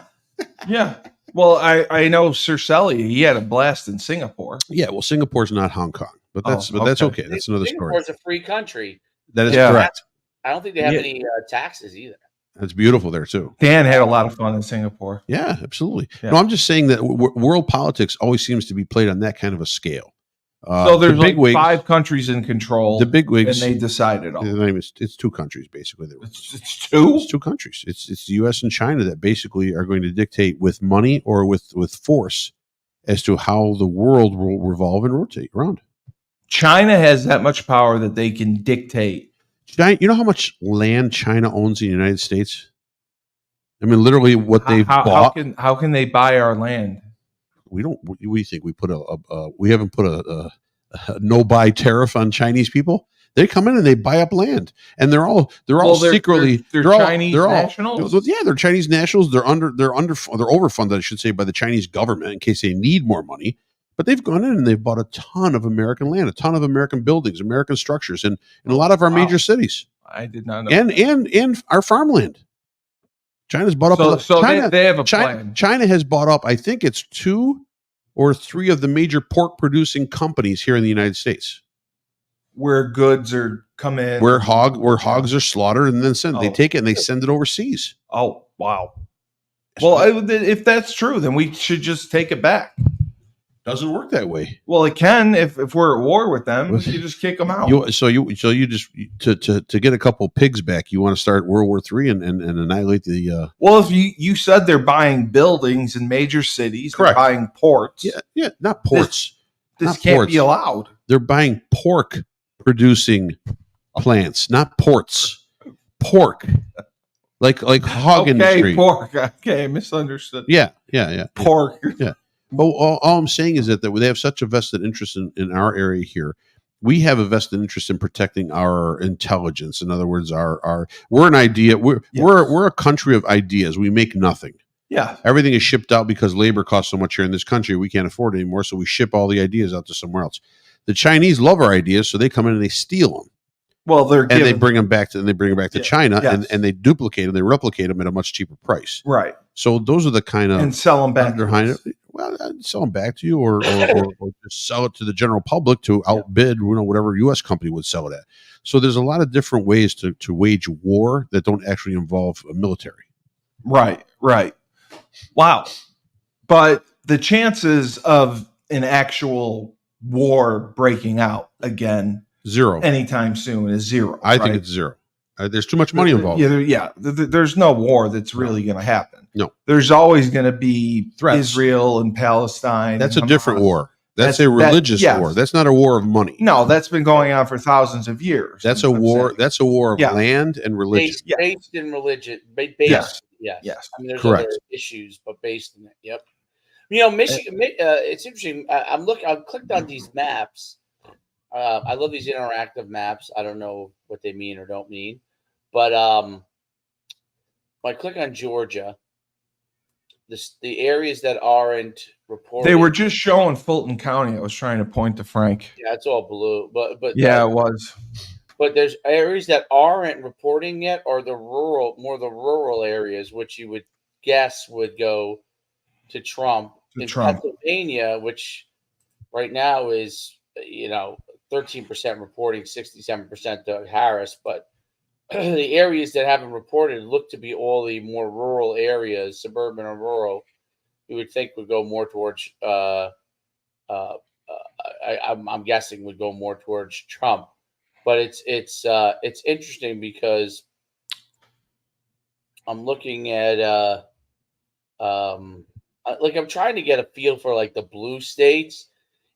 yeah. Well, I know Sir Sully. He had a blast in Singapore. Yeah, well, Singapore's not Hong Kong. But that's okay. That's another story. Singapore's a free country. That is correct. I don't think they have any taxes either. That's beautiful there too. Dan had a lot of fun in Singapore. Yeah, absolutely. Yeah. No, I'm just saying that world politics always seems to be played on that kind of a scale. So there's like 5 countries in control. The big wigs, and they decide it all. It's 2 countries basically. It's 2. It's 2 countries. It's the U.S. and China that basically are going to dictate with money or with force as to how the world will revolve and rotate around. China has that much power that they can dictate. You know how much land China owns in the United States? I mean, literally, what they've bought. How can they buy our land? We don't. We think we put we haven't put a no buy tariff on Chinese people. They come in and they buy up land, and they're all secretly they're Chinese nationals. Yeah, they're Chinese nationals. They're overfunded, I should say, by the Chinese government in case they need more money. But they've gone in and they've bought a ton of American land, a ton of American buildings, American structures, in a lot of our major cities. I did not know. And our farmland. China's bought up. They have a plan. China has bought up, I think it's 2 or 3 of the major pork producing companies here in the United States. Where goods are come in. Where hogs are slaughtered and then they take it and they send it overseas. Oh, wow. Well, if that's true, then we should just take it back. Doesn't work that way. Well, it can if we're at war with them. You just kick them out. You just to get a couple pigs back. You want to start World War III and annihilate the. Well, if you said they're buying buildings in major cities, correct. They're buying ports. Yeah, not ports. This can't be allowed. They're buying pork producing plants, not ports. Pork, like hog industry. Pork. Okay, misunderstood. Yeah. Pork. Yeah. But all I'm saying is that they have such a vested interest in our area here. We have a vested interest in protecting our intelligence. In other words, we're an idea. We're a country of ideas. We make nothing. Yeah. Everything is shipped out because labor costs so much here in this country. We can't afford it anymore. So we ship all the ideas out to somewhere else. The Chinese love our ideas, so they come in and they steal them. Well, they bring them back to China, and they duplicate them, they replicate them at a much cheaper price. Right. So those are the kind of and sell them back. Well, I'd sell them back to you, or just sell it to the general public to outbid whatever U.S. company would sell it at. So there's a lot of different ways to wage war that don't actually involve a military. Right. Wow. But the chances of an actual war breaking out again. 0 anytime soon is 0. I think it's 0. There's too much money involved. There's no war that's really going to happen. No. There's always going to be threats. Israel and Palestine. That's a different war. That's a religious war. That's not a war of money. No, that's been going on for thousands of years. That's a war. That's a war of land and religion. Based in religion. Yes. I mean, there's other issues, but based in it. Yep. Michigan. It's interesting. I clicked on these maps. I love these interactive maps. I don't know what they mean or don't mean, but when I click on Georgia, the areas that aren't reported. They were just showing Fulton County. I was trying to point to Frank. Yeah, it's all blue, but yeah, it was. But there's areas that aren't reporting yet, or the rural areas, which you would guess would go to Trump. Pennsylvania, which right now is 13% reporting, 67% to Harris, but the areas that haven't reported look to be all the more rural areas, suburban or rural. You would think would go more towards. I'm guessing would go more towards Trump, but it's interesting because I'm looking at I'm trying to get a feel for like the blue states.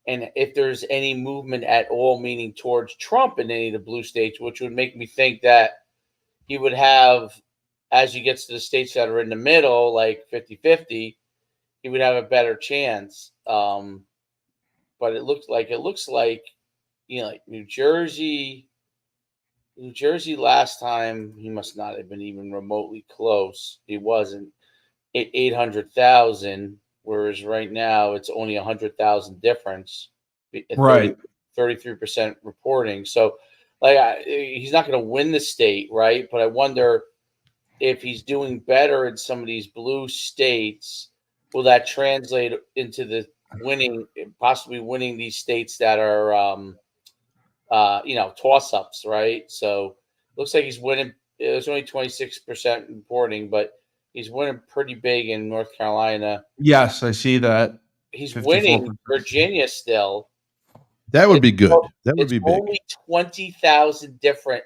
And if there's any movement at all, meaning towards Trump in any of the blue states, which would make me think that he would have, as he gets to the states that are in the middle, like 50-50, he would have a better chance. But it looks like like New Jersey. New Jersey last time, he must not have been even remotely close. He wasn't at 800,000. Whereas right now it's only 100,000 difference. Right. 33% reporting. So he's not going to win the state, right? But I wonder if he's doing better in some of these blue states, will that translate into the possibly winning these states that are, toss-ups, right? So looks like he's winning. It was only 26% reporting, but he's winning pretty big in North Carolina. Yes, I see that. He's winning Virginia still. That would be good. That would be big. Only 20,000 different.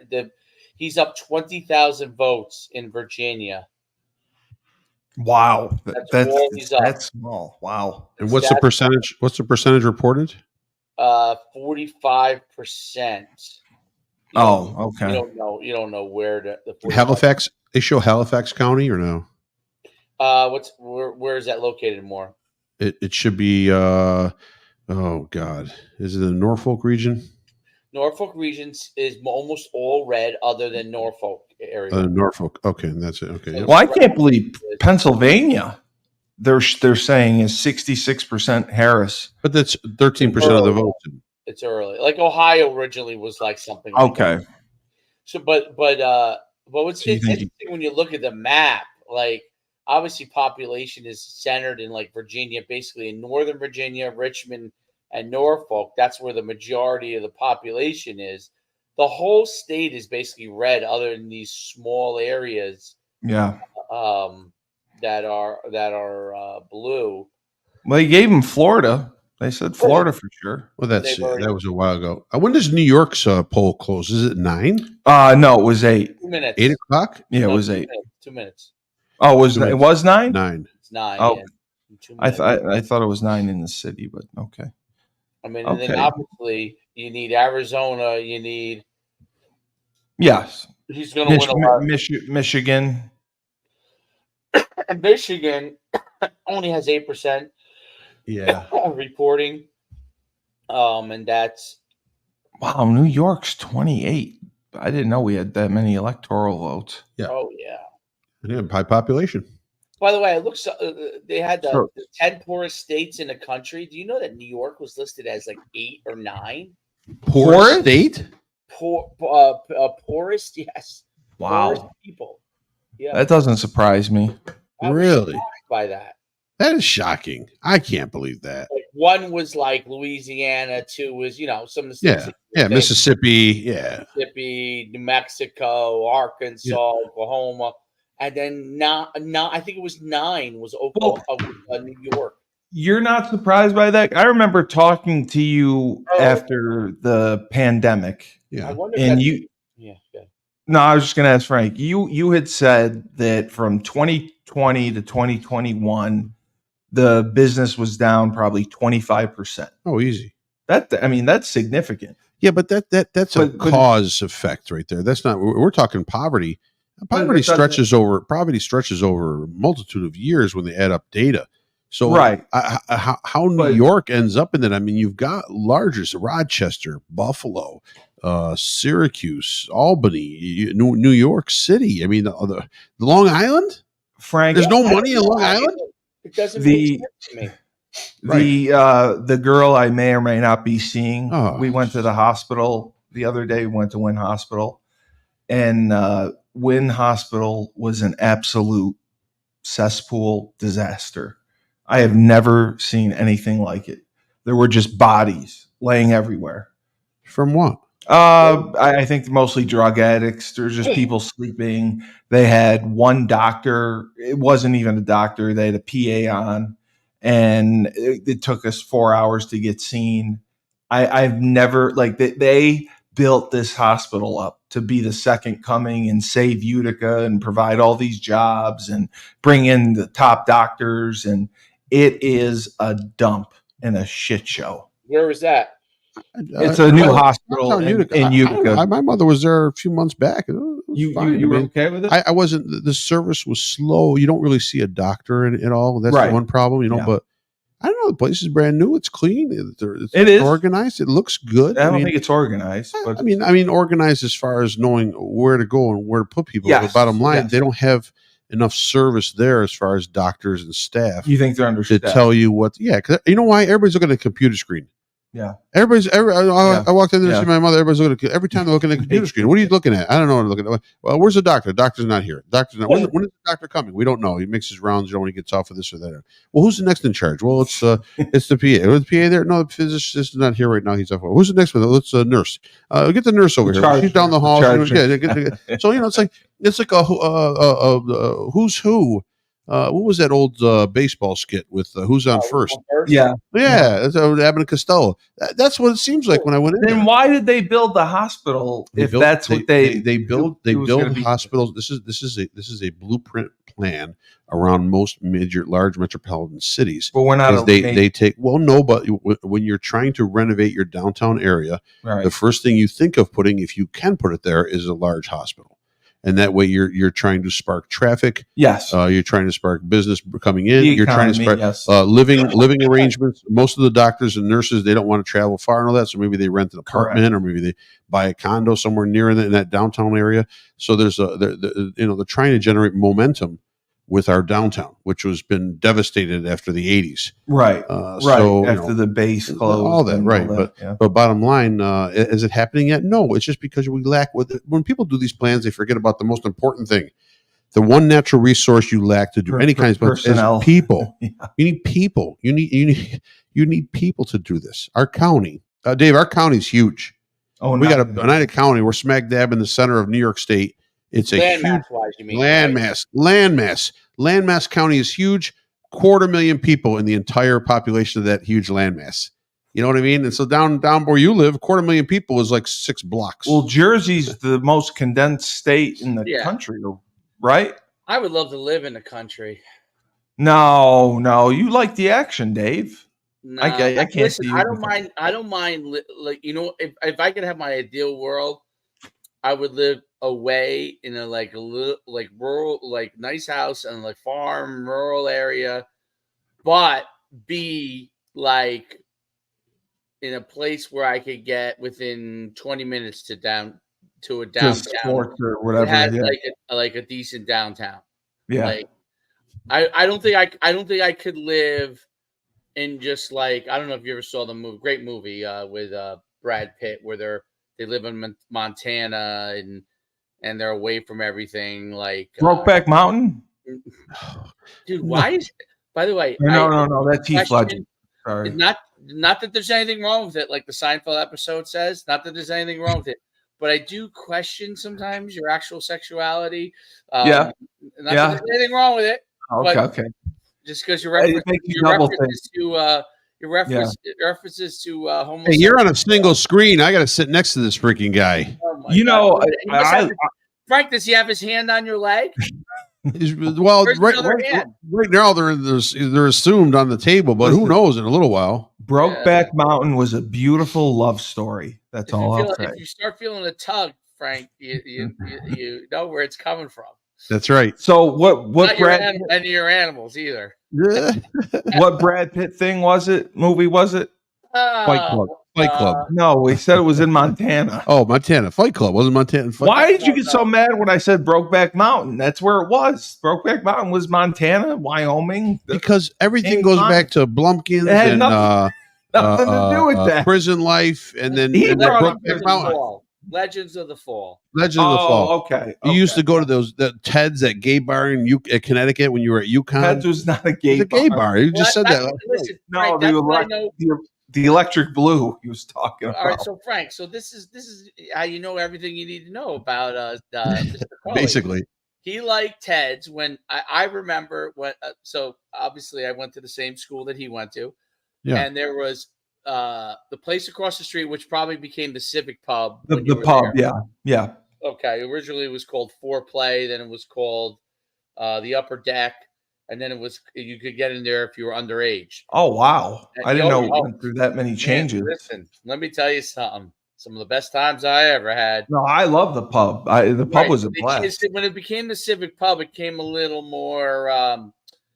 He's up 20,000 votes in Virginia. Wow, that's small. Wow. And what's the percentage? What's the percentage reported? 45%. Okay. You don't know where the Halifax. They show Halifax County or no? Where is that located more? It should be. Oh God, is it the Norfolk region? Norfolk regions is almost all red, other than Norfolk area. Norfolk. Okay, and that's it. Okay. So Yep. Well, I can't believe Pennsylvania. They're saying is 66% Harris. But that's 13% of the vote. It's early. Like Ohio originally was like something. Like Okay. that. So, but what's So you think- interesting when you look at the map, like obviously population is centered in like Virginia, basically in Northern Virginia, Richmond, and Norfolk. That's where the majority of the population is. The whole state is basically red, other than these small areas Yeah. that are blue. Well, they gave him Florida. They said Florida for sure. Well, They've that already- was a while ago. When does New York's poll close? Is it 9? No, it was 8. 2 minutes. 8 o'clock? Yeah, it No, was 2 8. minutes. 2 minutes. Oh, it was 2 it minutes. was 9? 9. It's 9. Oh. Yeah. 2 I minutes. thought it was 9 in the city, but okay. I mean, and then Okay. obviously you need Arizona. You need. Yes. He's going to win a lot. Michigan. And Michigan only has 8% Yeah. reporting, and that's Wow, New York's 28. I didn't know we had that many electoral votes. Yeah. oh yeah. Yeah, high population. By the way, it looks they had Sure. the 10 poorest states in the country. Do you know that New York was listed as like 8 or 9? Poor state? Poorest, yes. Poorest Wow. people. Yeah, That doesn't surprise me. I was Really? shocked by that. That is shocking. I can't believe that. Like, one was like Louisiana, 2 was some of the states. Yeah. that you Yeah. think, Mississippi. Yeah. Mississippi, New Mexico, Arkansas, Oklahoma, and then I think it was 9 was Oklahoma, New York. You're not surprised by that? I remember talking to you after the pandemic, I Yeah. wonder if and that's, you. yeah. No, I was just going to ask Frank. You had said that from 2020 to 2021, the business was down probably 25%. Oh, easy. That's significant. Yeah, but that's a But- cause effect right there. That's not. We're talking poverty. Poverty it doesn't- stretches over a multitude of years when they add up data. So, Right. how New But- York ends up in that? I mean, you've got largest Rochester, Buffalo, Syracuse, Albany, New York City. I mean, the Long Island. Frank, There's no money in Long Island. It doesn't The- make sense to me. the girl I may or may not be seeing, Oh. we went to the hospital the other day. We went to Wynn Hospital, and Wynn Hospital was an absolute cesspool disaster. I have never seen anything like it. There were just bodies laying everywhere. From what? I think mostly drug addicts. There's just people sleeping. They had one doctor. It wasn't even a doctor. They had a PA on, and it took us 4 hours to get seen. I've never they built this hospital up to be the second coming and save Utica and provide all these jobs and bring in the top doctors, and it is a dump and a shit show. Where was that? It's a new hospital downtown in Utica. My mother was there a few months back. It was You fine. were I mean, okay with it? I wasn't. The service was slow. You don't really see a doctor at all. That's Right. the one problem, Yeah. But I don't know. The place is brand new. It's clean. It's It is. organized. It looks good. I don't think it's organized, but I mean, organized as far as knowing where to go and where to put people. Yes, The bottom line, yes. they don't have enough service there as far as doctors and staff you think they're to understaffed. tell you what. Yeah, 'cause you know why? Everybody's looking at a computer screen. Yeah. I walked in there to Yeah. see my mother. Everybody's looking every time they're looking at the computer screen. What are you looking at? I don't know what I'm looking at. Well, where's the doctor? Doctor's not here. Doctor's not. When is the doctor coming? We don't know. He makes his rounds. When he gets off of this or that. Well, who's the next in charge? Well, it's the PA. Was the PA there? No, the physicist is not here right now. He's off. Who's the next one? Let's nurse. Get the nurse over The here. charge She's down the nurse, hall. the charge Yeah, so it's like a who's who. What was that old baseball skit with who's on first? Yeah. Yeah, that's Abbott and Costello. That's what it seems like when I went in. Then there. why did they build the hospital if that's what they build it was gonna build be- hospitals. This is a blueprint plan around most large metropolitan cities. But we're not. Is they take but when you're trying to renovate your downtown area, right. the first thing you think of putting, if you can put it there, is a large hospital. and that way you're trying to spark traffic. Yes. You're trying to spark business coming in. The You're trying to economy, spark yes. living arrangements. Most of the doctors and nurses, they don't want to travel far and all that, so maybe they rent an apartment or maybe they buy a condo somewhere near in that downtown area. So there's they're trying to generate momentum with our downtown, which has been devastated after the 80s. Right. So, after the base closed. all that, right. Yeah. But bottom line, is it happening yet? No, it's just because we lack when people do these plans, they forget about the most important thing. The one natural resource you lack to do any kind of personnel is people. Yeah. You need people. You need people to do this. Our county, Dave, our county's huge. Oh, we got Oneida County. We're smack dab in the center of New York State. It's a huge landmass. Landmass County is huge. 250,000 people in the entire population of that huge landmass. You know what I mean? And so down where you live, 250,000 people is like 6 blocks. Well, Jersey's the most condensed state in the country, right? I would love to live in the country. No, you like the action, Dave. No, I can't listen, see you. I don't mind. Like, if I could have my ideal world, I would live away in a little rural, like nice house and like farm rural area, but be like in a place where I could get within 20 minutes to a downtown. Or whatever. It had like a decent downtown. Yeah. Like I don't think I could live in just like, I don't know if you ever saw the movie, great movie with Brad Pitt, where they live in Montana and they're away from everything, like Brokeback Mountain. Dude, why is? By the way, no, that's Heath Ledger. Sorry. Not that there's anything wrong with it, like the Seinfeld episode says. Not that there's anything wrong with it, but I do question sometimes your actual sexuality. Not that there's anything wrong with it. Okay. Just because your references to homosexuality. Hey, you're on a single screen. I got to sit next to this freaking guy. Oh Frank, does he have his hand on your leg? Well, right now they're assumed on the table, but who knows in a little while. Brokeback Mountain was a beautiful love story. That's all I'll say. If you start feeling a tug, Frank, you know where it's coming from. That's right. So what Not Brad any of your animals either. What Brad Pitt movie was it? Fight Club. No, we said it was in Montana. Oh, Montana. Fight Club. Wasn't Montana? Why did you get so mad when I said Brokeback Mountain? That's where it was. Brokeback Mountain was Montana, Wyoming. Because everything goes back to Blumpkins and nothing to do with that. Prison life, and then Brokeback Mountain. Legends of the Fall. Okay. You used to go to the Ted's at Gay Bar in Connecticut when you were at UConn. Ted's was not a gay bar. It's a gay bar. You just said that. Listen, no, Frank, the electric blue he was talking about. All right, so Frank, this is how you know everything you need to know about Mr. Coley. Basically. He liked Ted's when I remember when. So obviously, I went to the same school that he went to, and there was the place across the street, which probably became the Civic Pub. The pub, yeah. Okay, originally it was called Foreplay, then it was called the Upper Deck, and then you could get in there if you were underage. Oh wow! I didn't know it went through that many changes. Man, listen, let me tell you something. Some of the best times I ever had. No, I love the pub. The pub was a blast. When it became the Civic Pub, it came a little more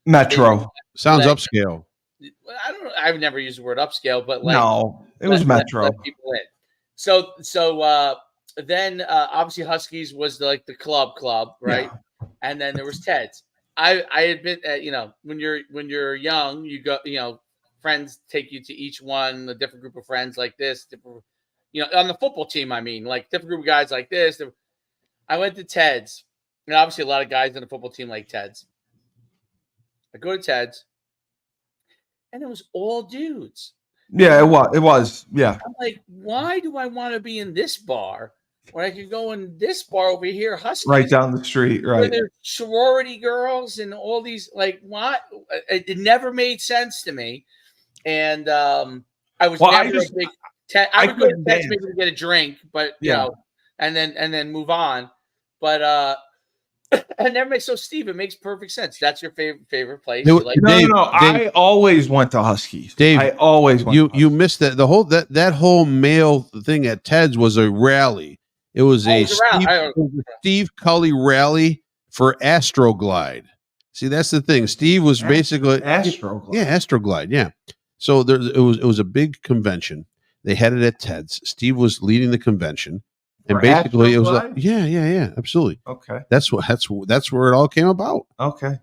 metro. Sounds upscale. I don't know. I've never used the word upscale, but no, it was metro. Let people in. So then obviously Huskies was the club, right? Yeah. And then there was Ted's. I had been, when you're young, you go, friends take you to each one, a different group of friends like this, different, on the football team. I mean, like different group of guys like this. I went to Ted's, and obviously a lot of guys on the football team like Ted's. I go to Ted's. And it was all dudes. Yeah, it was. Yeah. I'm like, why do I want to be in this bar when I could go in this bar over here, Huskies, right down the street, right? Where there's sorority girls and all these, like, what? It never made sense to me. And I was never a big. I would go to Ted's maybe to get a drink, but and then move on. But and never makes Steve. It makes perfect sense. That's your favorite place. No. I always went to Huskies. Dave, I always went. You missed that. The whole that whole male thing at Ted's was a rally. It was a it was around. Steve Cully rally for Astroglide. See, that's the thing. Steve was basically Astroglide. Yeah, Astroglide. Yeah. So it was a big convention. They had it at Ted's. Steve was leading the convention, and For basically it was like, Astroglide? yeah, absolutely. Okay. That's where it all came about. Okay.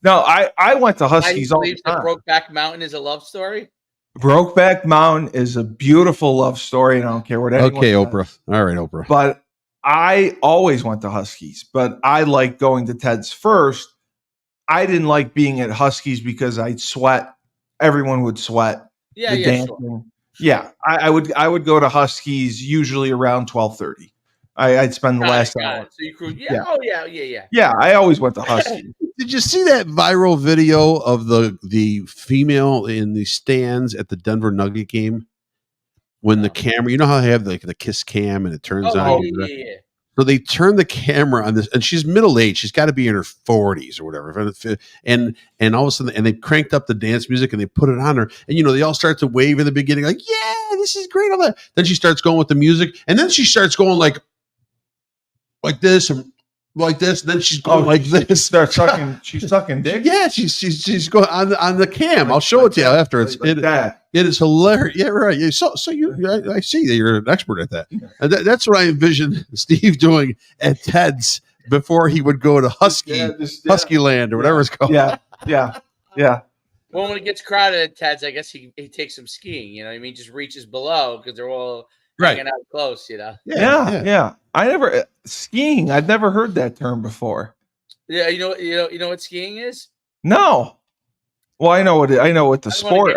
No, I went to I Huskies all the believe that time. Brokeback Mountain is a love story. Brokeback Mountain is a beautiful love story, and I don't care what anyone Okay, says. Oprah. All right, Oprah. But I always went to Huskies, but I like going to Ted's first. I didn't like being at Huskies because I'd sweat. Everyone would sweat. Yeah, The yeah, dancing. sure. Yeah, I would go to Huskies usually around 12:30. I'd spend the last Got hour. it. So you cruise. Yeah. Yeah. Oh, yeah. Yeah, I always went to Huskies. Did you see that viral video of the female in the stands at the Denver Nugget game when the camera? You know how they have like the kiss cam and it turns on. Oh, yeah. So they turn the camera on this, and she's middle aged. She's got to be in her 40s or whatever. And all of a sudden, and they cranked up the dance music and they put it on her. And they all start to wave in the beginning, like, "Yeah, this is great." All that. Then she starts going with the music, and then she starts going like this and like this. And then she's going like this. Start sucking. She's sucking dick. Yeah, she's going on the cam. I'll show it to you after. It is hilarious. Yeah, right. Yeah, so I see that you're an expert at that. And that's what I envisioned Steve doing at Ted's before he would go to Husky Land or whatever it's called. Yeah. Well, when it gets crowded at Ted's, I guess he takes some skiing. You know what I mean? Just reaches below because they're all hanging out close. Yeah. I never skiing. I'd never heard that term before. Yeah, you know what skiing is? No. Well, I know what the sport.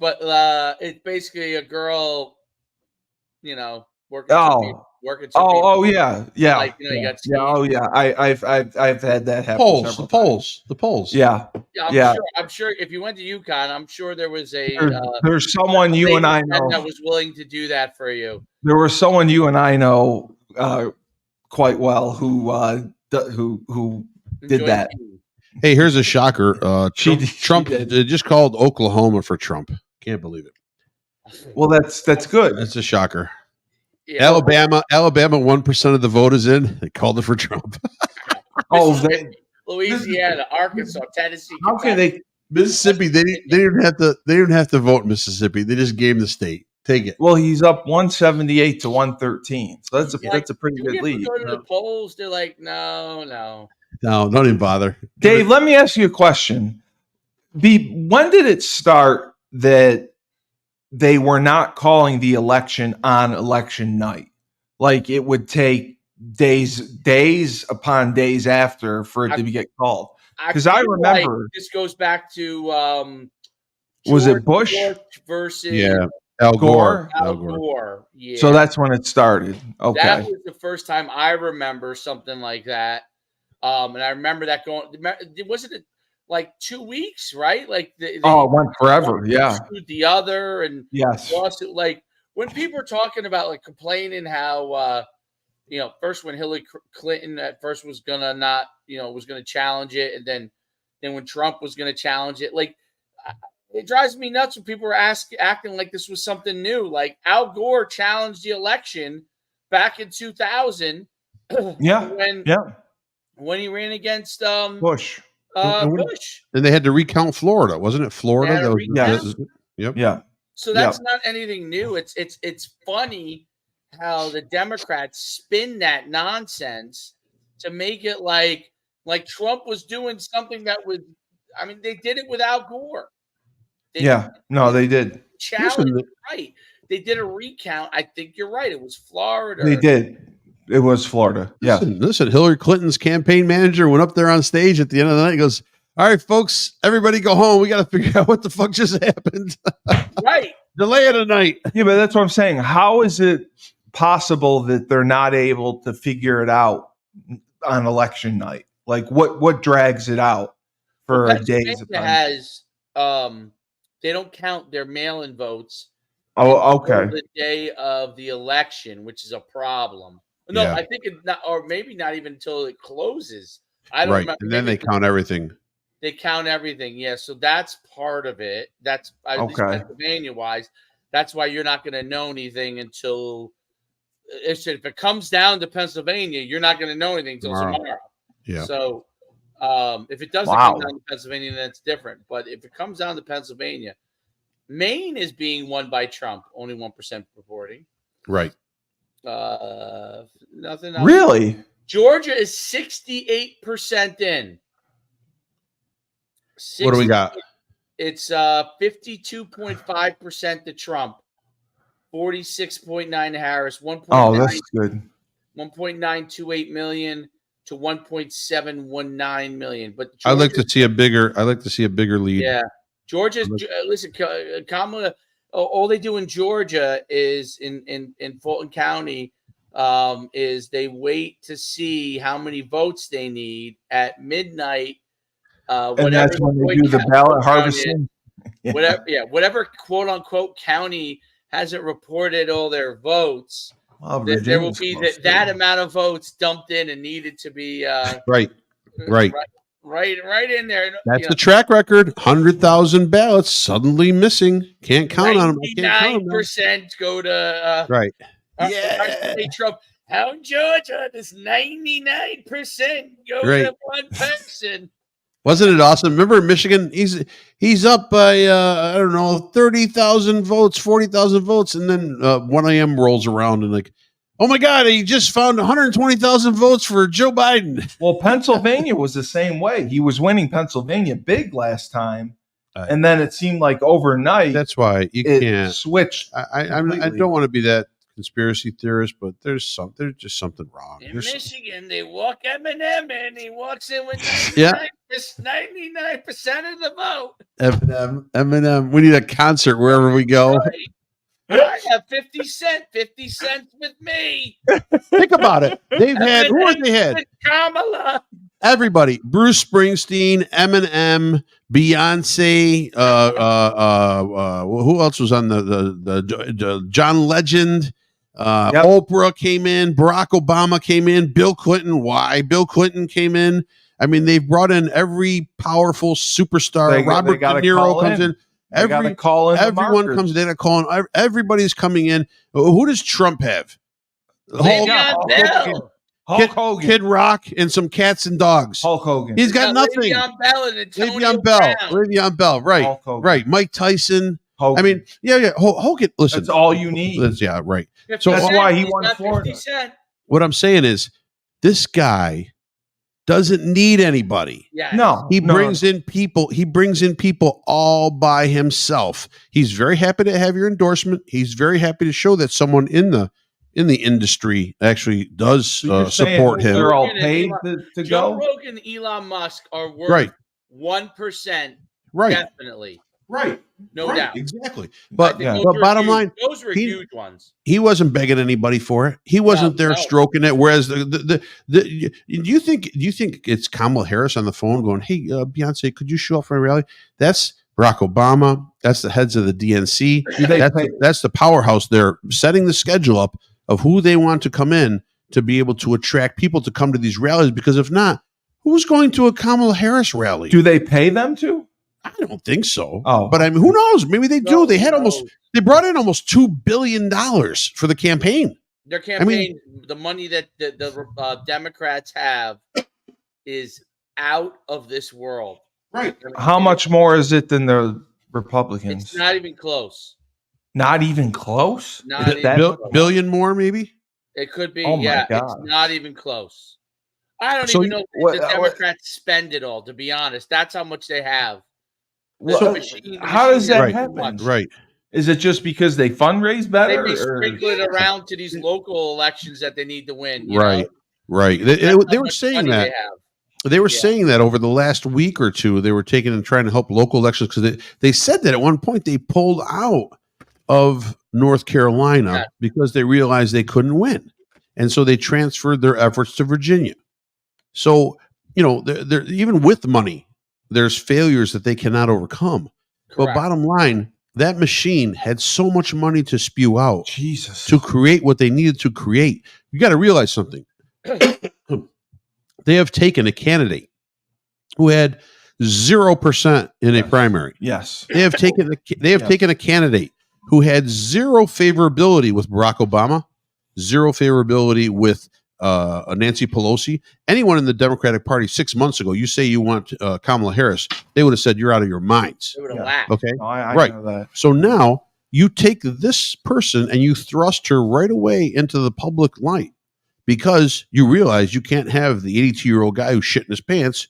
But it's basically a girl, working. Working. Oh, yeah. Like, you got skiing. Oh, yeah. I've had that happen. The poles. Yeah. I'm sure if you went to UConn, I'm sure there was there's someone you and I know that was willing to do that for you. There was someone you and I know quite well who did that. Hey, here's a shocker. Trump did. Just called Oklahoma for Trump. Can't believe it. Well, that's good. That's a shocker. Yeah. Alabama, 1% of the vote is in. They called it for Trump. Louisiana, Arkansas, Tennessee. How can they? Mississippi? They didn't have to. They didn't have to vote in Mississippi. They just gave the state. Take it. Well, he's up 178 to 113. So that's a pretty good lead. Go to the polls. They're like, no, don't even bother. Dave, let me ask you a question. When did it start that they were not calling the election on election night? Like it would take days upon days after for it to get called. Because I remember this goes back to was it Bush versus Al Gore? Al Gore. Yeah. So that's when it started. Okay. That was the first time I remember something like that. And I remember that going. Wasn't it like 2 weeks? Right? Like it went forever. Yeah. The other and yes. Lawsuit. Like when people are talking about like complaining how first when Hillary Clinton at first was gonna challenge it, and then when Trump was gonna challenge it, like it drives me nuts when people are acting like this was something new. Like Al Gore challenged the election back in 2000. When he ran against Bush. Bush. And they had to recount Florida, wasn't it? Florida. Yep. Yeah. So that's not anything new. It's funny how the Democrats spin that nonsense to make it like Trump was doing something that was. I mean, they did it with Al Gore. They did. Challenge, right? They did a recount. I think you're right. It was Florida. They did. It was Florida. Yeah. Listen, Hillary Clinton's campaign manager went up there on stage at the end of the night and goes, "All right, folks, everybody go home. We got to figure out what the fuck just happened." Right. Delay it a night. Yeah, but that's what I'm saying. How is it possible that they're not able to figure it out on election night? Like what drags it out for days? They don't count their mail-in votes. Oh, okay. The day of the election, which is a problem. No, I think or maybe not even until it closes. I don't remember. And then they count everything. They count everything, yeah. So that's part of it. That's Pennsylvania-wise. That's why you're not going to know anything until if it comes down to Pennsylvania, you're not going to know anything until tomorrow. Yeah. So if it doesn't Wow. come down to Pennsylvania, then it's different. But if it comes down to Pennsylvania, Maine is being won by Trump, only 1% reporting. Right. Nothing else. Really? Georgia is 68% in. What do we got? It's 52.5% to Trump, 46.9 to Harris, 1.9 Oh, that's good. 1.928 million to 1.719 million. But I'd like Georgia- to see a bigger lead. yeah, Georgia's listen, Kamala. All they do in Georgia is in Fulton County is they wait to see how many votes they need at midnight. And that's when they do the ballot harvesting. Whatever quote unquote county hasn't reported all their votes, Well, there will Virginia's be close that too. amount of votes dumped in and needed to be Right. right in there. That's the track record. 100,000 ballots suddenly missing. Can't count on them. I can't count on them. 99% go to Right. Trump. How in Georgia does 99% go Right. to one person? Wasn't it awesome? Remember in Michigan, he's up by I don't know 30,000 votes, 40,000 votes, and then 1 a.m. rolls around and like, oh my God, he just found 120,000 votes for Joe Biden. Well, Pennsylvania was the same way. He was winning Pennsylvania big last time, and then it seemed like overnight That's why you it can't switched. I completely. don't want to be that conspiracy theorist, but there's just something wrong. In There's- Michigan, they walk Eminem and he walks in with 99% of the vote. Eminem. We need a concert wherever we go. Right. I have 50 cents with me. Think about it. They've had who have they had? Kamala. Everybody: Bruce Springsteen, Eminem, Beyonce. Who else was on the John Legend? Oprah came in. Barack Obama came in. Bill Clinton. Why? Bill Clinton came in. I mean, they've brought in every powerful superstar. Robert De Niro comes in. Everyone comes in. They're calling. Everybody's coming in. Who does Trump have? Hulk Hogan. Kid Rock and some cats and dogs. Hulk Hogan. He's got nothing. Le'Veon Bell. Right. Hulk Hogan. Right. Mike Tyson. Hogan. I mean, yeah. Hogan. Listen, That's all you need. Right. So that's why he won Florida. What I'm saying is, this guy doesn't need anybody. Yeah. No, He brings in people. He brings in people all by himself. He's very happy to have your endorsement. He's very happy to show that someone in the industry actually does support him. They're all paid to Joe go. Rogan and Elon Musk are worth 1%. Right. Definitely. Right. No doubt. Exactly. But Yeah. but bottom line, those were huge ones. he wasn't begging anybody for it. He wasn't there stroking it. Whereas do you think it's Kamala Harris on the phone going, "Hey, Beyonce, could you show up for a rally?" That's Barack Obama. That's the heads of the DNC. That's the powerhouse. They're setting the schedule up of who they want to come in to be able to attract people to come to these rallies. Because if not, who's going to a Kamala Harris rally? Do they pay them to? I don't think so. Oh, but I mean, who knows? Maybe they do. They brought in almost $2 billion for the campaign. Their campaign, the money that the Democrats have is out of this world. Right. How much more is it than the Republicans? It's not even close. Not even close? Not even close. Billion more, maybe? It could be. Oh my God. It's not even close. I don't even know if the Democrats spend it all, to be honest. That's how much they have. How does that happen? Right. Is it just because they fundraise better? They sprinkle it around to these local elections that they need to win. Right. They were saying that. They were saying that over the last week or two, they were taking and trying to help local elections because they said that at one point they pulled out of North Carolina because they realized they couldn't win. And so they transferred their efforts to Virginia. So, they're even with money, there's failures that they cannot overcome. Correct. But bottom line, that machine had so much money to spew out to create what they needed to create. You got to realize something. They have taken a candidate who had 0% in a primary. Yes. They have taken a candidate who had zero favorability with Barack Obama zero favorability with Nancy Pelosi. Anyone in the Democratic Party 6 months ago, you say you want Kamala Harris, they would have said you're out of your minds. They would have Yeah. laughed. Okay, No, I right. know that. So now you take this person and you thrust her right away into the public light because you realize you can't have the 82-year-old guy who's shitting his pants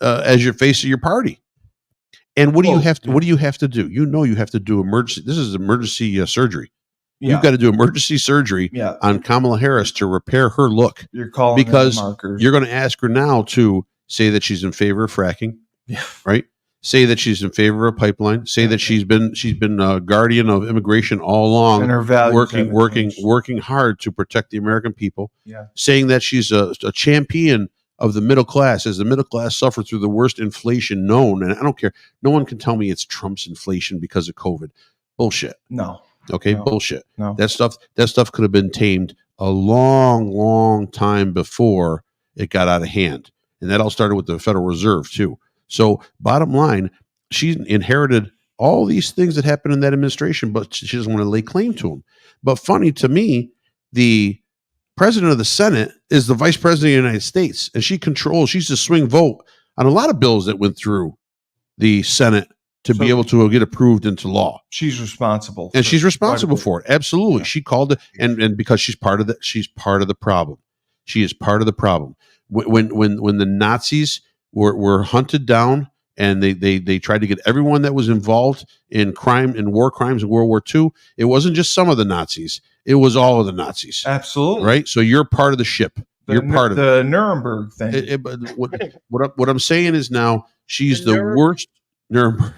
as your face of your party. And what do you have to? What do you have to do? You know you have to do emergency. This is emergency surgery. Yeah. You've got to do emergency surgery on Kamala Harris to repair her look. You're calling because markers. you're going to ask her now to say that she's in favor of fracking. Yeah. Right. Say that she's in favor of pipeline. Say that she's been a guardian of immigration all along, and her values working hard to protect the American people. Yeah. Saying that she's a champion of the middle class, as the middle class suffered through the worst inflation known. And I don't care. No one can tell me it's Trump's inflation because of COVID. Bullshit. No. Okay. No. Bullshit. No. That stuff could have been tamed a long time before it got out of hand. And that all started with the Federal Reserve too. So bottom line, she inherited all these things that happened in that administration, but she doesn't want to lay claim to them. But funny to me, the president of the Senate is the vice president of the United States, and she's the swing vote on a lot of bills that went through the Senate to be able to get approved into law. She's responsible. And she's responsible for it. Absolutely. Yeah. She called it, and because she's part of the problem. She is part of the problem. When the Nazis were hunted down and they tried to get everyone that was involved in crime and war crimes in World War II, it wasn't just some of the Nazis. It was all of the Nazis. Absolutely. Right? So you're part of the ship. You're part of the Nuremberg thing. What I'm saying is now she's the worst. Nuremberg.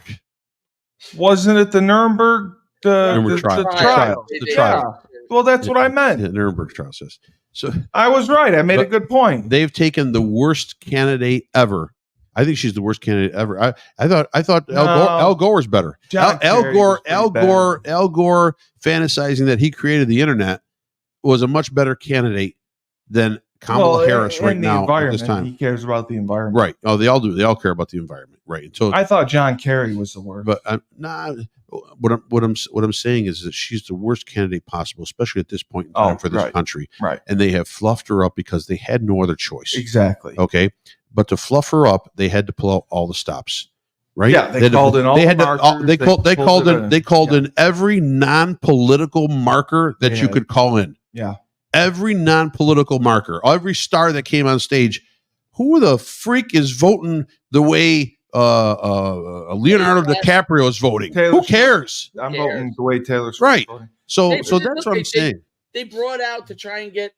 Wasn't it the Nuremberg? The trial. The trial. Well, that's what I meant. The Nuremberg trial says. So I was right. I made a good point. They've taken the worst candidate ever. I think she's the worst candidate ever. I thought Al Gore was better. Al Gore fantasizing that he created the internet was a much better candidate than Kamala Harris right now at this time. He cares about the environment. Right. Oh, they all do. They all care about the environment. Right. Until I thought John Kerry was the worst. But what I'm saying is that she's the worst candidate possible, especially at this point in time for this country. Right. And they have fluffed her up because they had no other choice. Exactly. Okay. But to fluff her up, they had to pull out all the stops. Right? Yeah, they called in all the markers. They called in every non-political marker that you could call in. Yeah. Every non-political marker, every star that came on stage. Who the freak is voting the way Leonardo DiCaprio is voting? Who cares? I'm voting the way Taylor Swift right. voting. So that's what I'm saying. They brought out to try and get.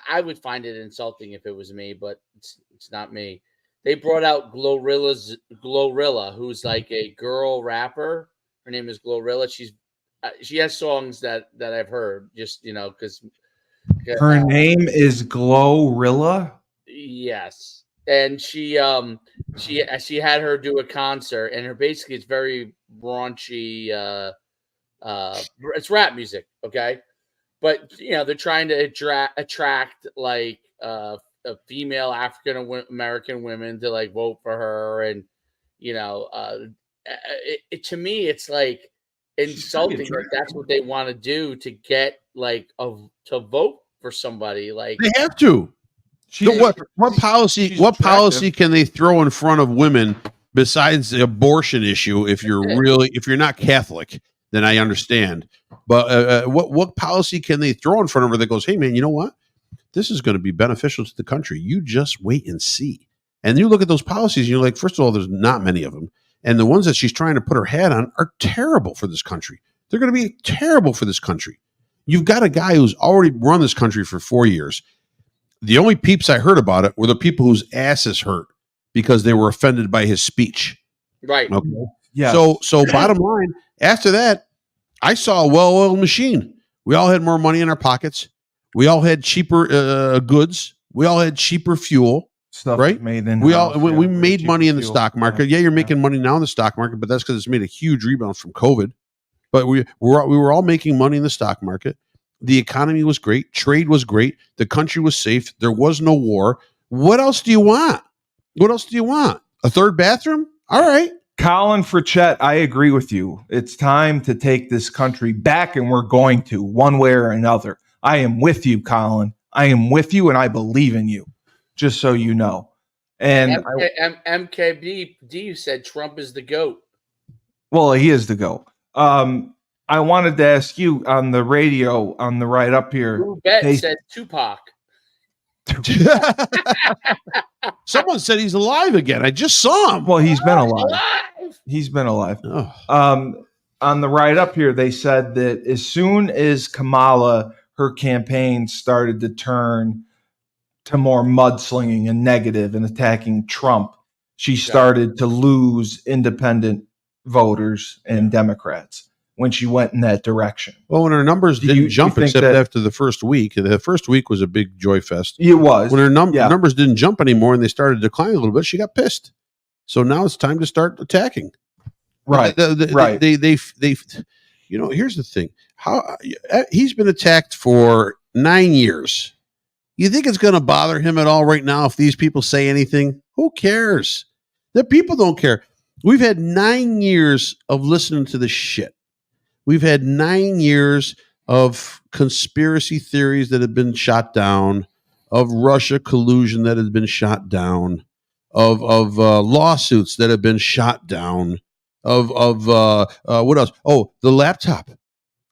I would find it insulting if it was me, but it's not me. They brought out Glorilla, who's like a girl rapper. Her name is Glorilla. She has songs that I've heard, just because her name is Glorilla. Yes, and she had her do a concert, and her basically it's very raunchy. It's rap music, okay, but they're trying to attract like female African American women to like vote for her, and to me it's like insulting that that's what they want to do to get like to vote for somebody. Like they have to. What policy can they throw in front of women besides the abortion issue? If you're not Catholic, then I understand. But what policy can they throw in front of her that goes, hey man, you know what? This is going to be beneficial to the country. You just wait and see. And you look at those policies, and you're like, first of all, there's not many of them. And the ones that she's trying to put her hat on are terrible for this country. They're going to be terrible for this country. You've got a guy who's already run this country for 4 years. The only peeps I heard about it were the people whose asses hurt because they were offended by his speech. Right. Okay. Yeah. So bottom line, after that, I saw a well-oiled machine. We all had more money in our pockets. We all had cheaper goods. We all had cheaper fuel. Stuff right? Made in we made money in the stock market. Yeah, you're making money now in the stock market, but that's because it's made a huge rebound from COVID. But we were all making money in the stock market. The economy was great. Trade was great. The country was safe. There was no war. What else do you want? A third bathroom? All right. Colin Fritchett, I agree with you. It's time to take this country back, and we're going to, one way or another. I am with you, Colin. I am with you, and I believe in you. Just so you know. And MKBD said Trump is the GOAT. well, he is the GOAT. I wanted to ask you on the radio on the right up here. Who bet said Tupac? Someone said he's alive again. I just saw him. Well, he's been alive. Alive! He's been alive. Oh. On the right up here, they said that as soon as Kamala, her campaign started to turn to more mudslinging and negative and attacking Trump, she started to lose independent voters and Democrats when she went in that direction. Well, when her numbers didn't jump except after the first week, the first week was a big joy fest. It was. When her numbers didn't jump anymore and they started to decline a little bit, she got pissed. So now it's time to start attacking. Right. Right. They here's the thing. He's been attacked for 9 years. You think it's going to bother him at all right now if these people say anything? Who cares? The people don't care. We've had 9 years of listening to this shit. We've had 9 years of conspiracy theories that have been shot down, of Russia collusion that has been shot down, of lawsuits that have been shot down, of what else? Oh, the laptop.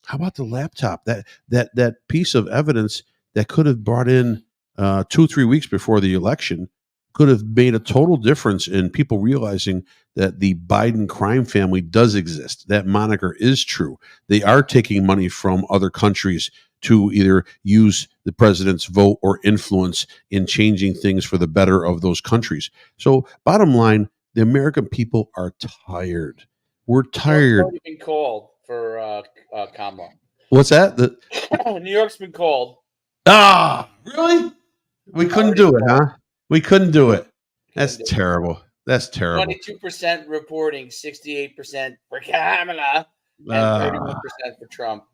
How about the laptop? That piece of evidence that could have brought in 2-3 weeks before the election could have made a total difference in people realizing that the Biden crime family does exist. That moniker is true. They are taking money from other countries to either use the president's vote or influence in changing things for the better of those countries. So bottom line, the American people are tired. We're tired. It's already been called for Kamala. What's that? New York's been called. Really? We couldn't do it, huh? We couldn't do it. That's terrible. That's terrible. 22% reporting, 68% for Kamala, and 31% for Trump.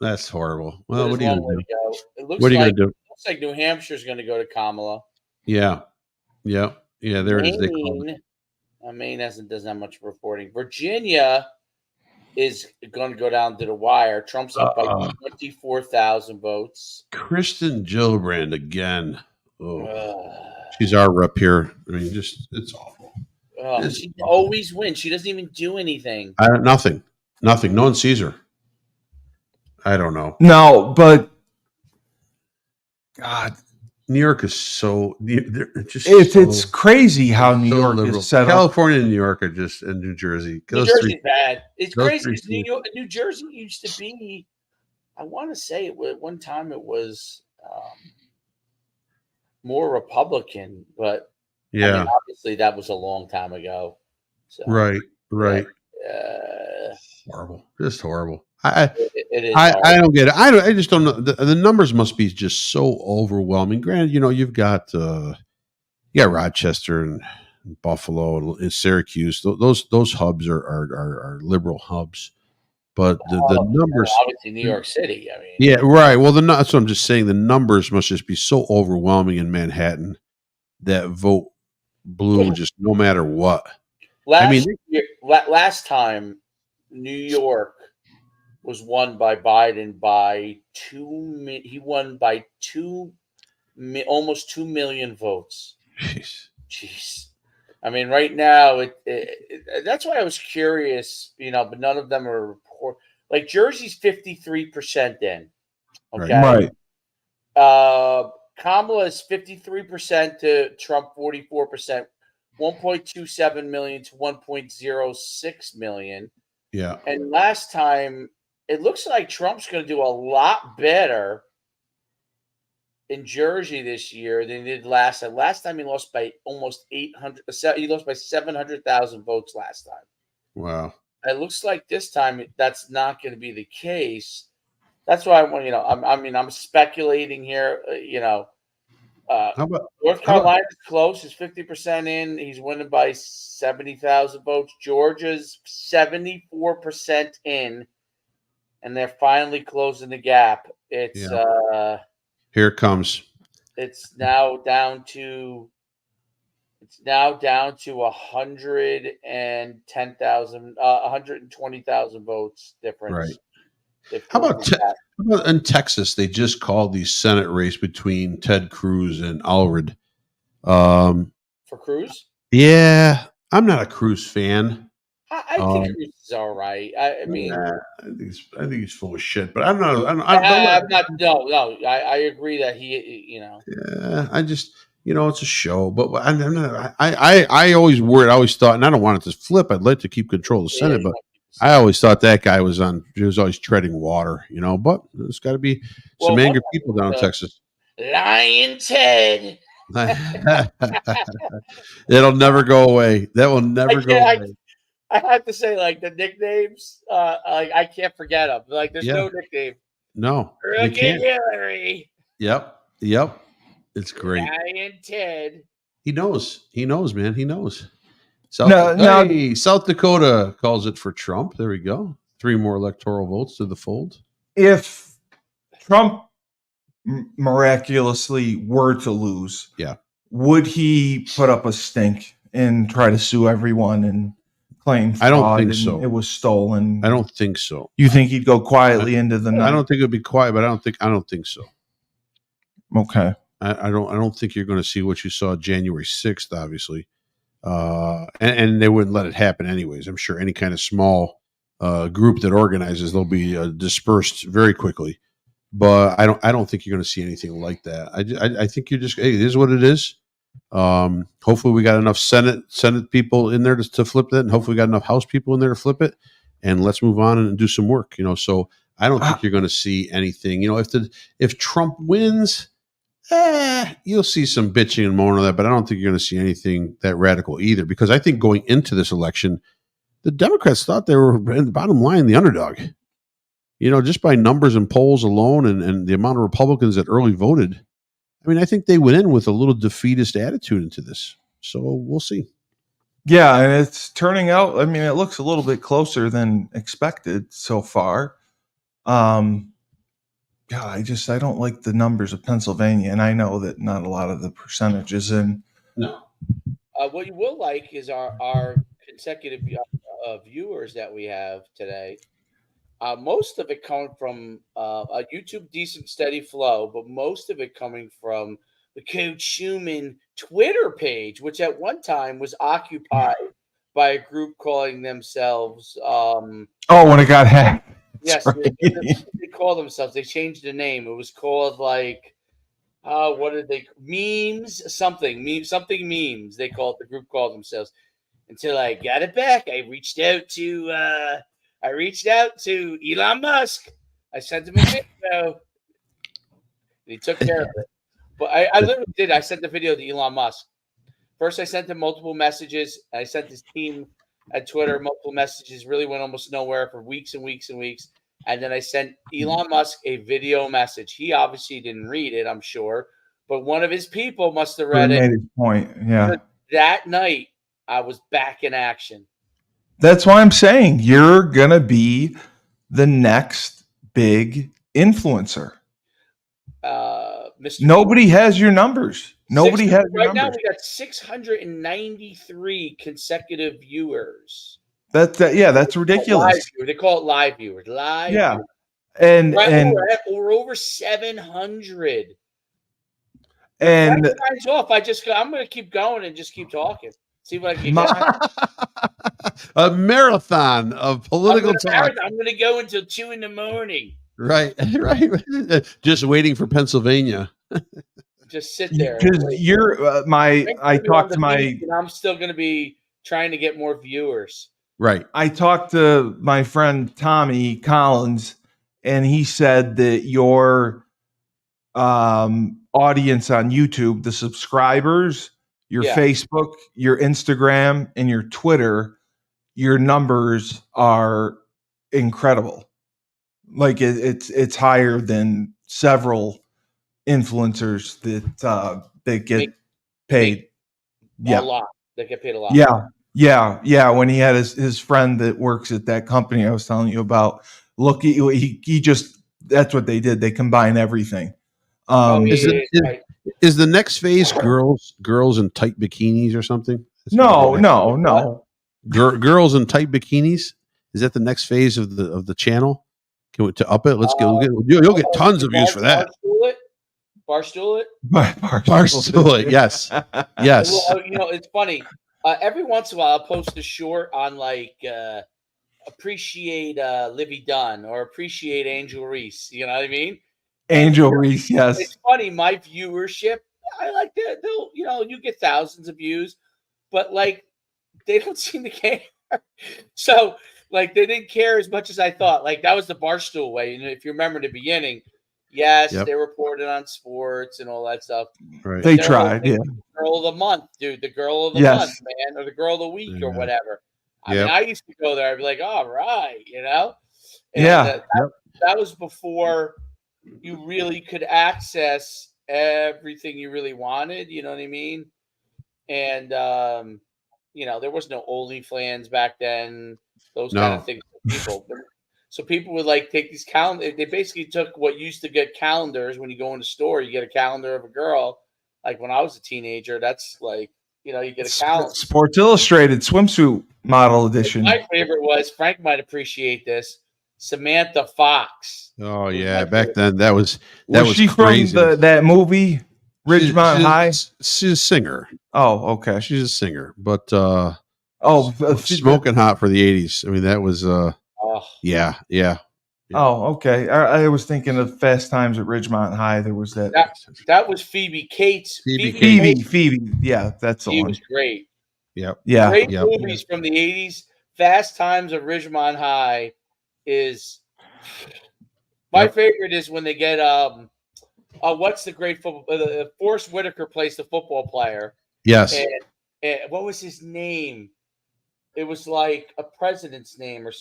That's horrible. Well, what are you going to do? It looks What are you like, going to do? It looks like New Hampshire's going to go to Kamala. Yeah. There it is. They call it. Maine doesn't have much reporting. Virginia is going to go down to the wire. Trump's up by 24,000 votes. Kristen Gillibrand again. She's our rep here. I mean, it's awful. She always wins. She doesn't even do anything. Nothing. No one sees her. I don't know. No, but God, New York is so. It's crazy how New York liberal. is set up. California and New York are just, and New Jersey. New Jersey's bad. It's crazy because New Jersey used to be. I want to say at one time it was more Republican, but yeah, I mean, obviously that was a long time ago. So, right. Horrible, just horrible. I don't get it. I just don't know. The numbers must be just so overwhelming. Granted, you've got Rochester and Buffalo and Syracuse. Those hubs are liberal hubs, but the numbers, obviously New York City. I mean, yeah, right. Well, that's what I'm just saying. The numbers must just be so overwhelming in Manhattan that vote blue just no matter what. Last time New York was won by Biden by he won by almost 2 million votes. Jeez. I mean, right now, that's why I was curious, but none of them are report. Like Jersey's 53% in. Okay. Right. Kamala is 53% to Trump, 44%, 1.27 million to 1.06 million. Yeah. And last time, it looks like Trump's going to do a lot better in Jersey this year than he did last time. Last time he lost by almost 800. He lost by 700,000 votes last time. Wow. It looks like this time that's not going to be the case. That's why I want. I'm speculating here. North Carolina's close. He's 50% in. He's winning by 70,000 votes. Georgia's 74% in. And they're finally closing the gap. It's here it comes. It's now down to 110,000, 120,000 votes difference. Right. How about Well, in Texas, they just called the Senate race between Ted Cruz and Allred. For Cruz? Yeah, I'm not a Cruz fan. I think Cruz is all right. I mean, Yeah, I think he's full of shit. But I'm not. I'm not. No. I agree that he. Yeah, I just it's a show. But I'm not. I always worried. I always thought, and I don't want it to flip. I'd like to keep control of the Senate, but I always thought that guy was on. He was always treading water. But there's got to be some angry people down in Texas. Lion Ted. It'll never go away. That will never go away. I have to say, like the nicknames, like I can't forget them. Like there's no nickname. No, Look at Hillary. Yep. It's great. Lion Ted. He knows, man. He knows. South Dakota calls it for Trump. There we go. 3 more electoral votes to the fold. If Trump miraculously were to lose, would he put up a stink and try to sue everyone and claim fraud? I don't think so. It was stolen. I don't think so. You think he'd go quietly into the night? I don't think it would be quiet, but I don't think so. Okay. I don't think you're going to see what you saw January 6th, obviously. And they wouldn't let it happen anyways. I'm sure any kind of small group that organizes, they'll be dispersed very quickly. But I don't think you're going to see anything like that. I think you're just, hey, it is what it is. Hopefully we got enough Senate people in there to flip that, and hopefully we got enough House people in there to flip it, and let's move on and do some work. So I don't think you're going to see anything. If Trump wins, you'll see some bitching and moaning of that, but I don't think you're going to see anything that radical either, because I think going into this election, the Democrats thought they were, in the bottom line, the underdog. Just by numbers and polls alone, and the amount of Republicans that early voted, I mean, I think they went in with a little defeatist attitude into this. So we'll see. Yeah, and it's turning out, I mean, it looks a little bit closer than expected so far. I don't like the numbers of Pennsylvania, and I know that not a lot of the percentages in. No. What you will like is our consecutive viewers that we have today. Most of it coming from a YouTube decent steady flow, but most of it coming from the Coach Schuman Twitter page, which at one time was occupied by a group calling themselves when it got hacked. Yes, right. They call themselves. They changed the name. It was called what did they memes? Something memes. They called the group called themselves. Until I got it back, I reached out to Elon Musk. I sent him a video. And he took care of it. But I literally did. I sent the video to Elon Musk. First, I sent him multiple messages. I sent his team at Twitter multiple messages. Really went almost nowhere for weeks and weeks and weeks. And then I sent Elon Musk a video message. He obviously didn't read it, I'm sure. But one of his people must have read it. Made his point, yeah. That night, I was back in action. That's why I'm saying you're going to be the next big influencer. Nobody has your numbers. Nobody has your numbers. Right now, we got 693 consecutive viewers. That's ridiculous. They call it live viewers. Yeah. Viewers. And we're over 700. And I'm going to keep going and just keep talking. See what I can get. A marathon of political talk. I'm going to go until 2 a.m. Right. Just waiting for Pennsylvania. Just sit there. Because I talked to my. And I'm still going to be trying to get more viewers. Right. I talked to my friend Tommy Collins, and he said that your audience on YouTube, the subscribers, your Facebook, your Instagram, and your Twitter, your numbers are incredible. Like it's higher than several influencers that get paid. A lot. They get paid a lot. Yeah. When he had his friend that works at that company I was telling you about, look, he just, that's what they did. They combine everything. Is the next phase girls in tight bikinis or something? No. Girls in tight bikinis? Is that the next phase of the channel? Can we to up it? Let's go. You'll get tons of views for that. Barstool it. Barstool it. Yes. Yes. Well, it's funny. Every once in a while, I'll post a short on like appreciate Livy Dunn or appreciate Angel Reese. You know what I mean? Angel Reese, yes. It's funny. My viewership, I like that. You get thousands of views, but like they don't seem to care. So like they didn't care as much as I thought. Like that was the Barstool way. And if you remember the beginning, yes, they reported on sports and all that stuff. Right. They tried, yeah. Girl of the month, dude. The girl of the month, man, or the girl of the week, or whatever. I mean, I used to go there. I'd be like, all right, And, that was before you really could access everything you really wanted. You know what I mean? And there was no OnlyFans back then. Those kind of things. So people would like take these calendars. They basically took what used to get calendars when you go in the store. You get a calendar of a girl. Like when I was a teenager, that's like, you get a calendar. Sports Illustrated swimsuit model edition. My favorite was, Frank might appreciate this, Samantha Fox. Oh yeah, back then that was she crazy. From that movie Ridgemont High? She's a singer. Oh, okay. She's a singer, but smoking hot for the 80s. I mean, that was yeah. Oh, okay. I was thinking of Fast Times at Ridgemont High. There was that. That was Phoebe Cates. Phoebe. Yeah, that's the one. She was great. Yep. Yeah. Great movies from the 80s. Fast Times at Ridgemont High is my favorite. Is when they get what's the great football? Forrest Whitaker plays the football player. Yes. And what was his name? It was like a president's name or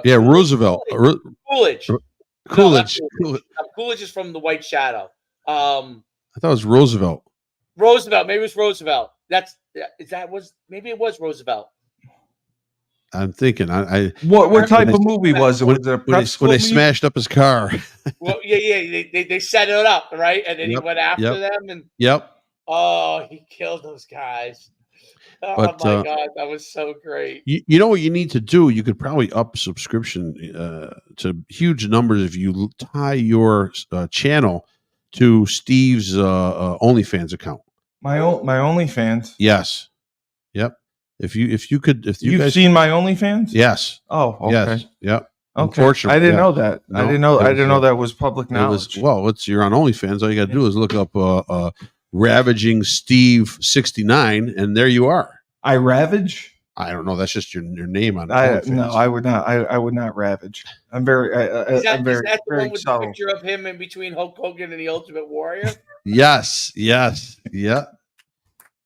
Roosevelt. Coolidge. Coolidge. Coolidge is from The White Shadow. I thought it was Roosevelt. Maybe it was Roosevelt. Maybe it was Roosevelt. I'm thinking. What type of movie was it? Was it when they smashed up his car? Well, yeah. They set it up, right, and then he went after them, and he killed those guys. Oh my God, that was so great. You know what you need to do? You could probably up subscription to huge numbers if you tie your channel to Steve's OnlyFans account. My OnlyFans. Yes. Yep. If you've guys seen my OnlyFans? Yes. Oh, okay. Yes. Yep. Okay. Unfortunately, I didn't know that. No, I didn't know that was public knowledge. You're on OnlyFans. All you got to do is look up Ravaging Steve 69, and there you are. I ravage? I don't know. That's just your name on OnlyFans. No, I would not. I would not ravage. I'm very. Is that the very one with the picture of him in between Hulk Hogan and the Ultimate Warrior? Yes. Yeah.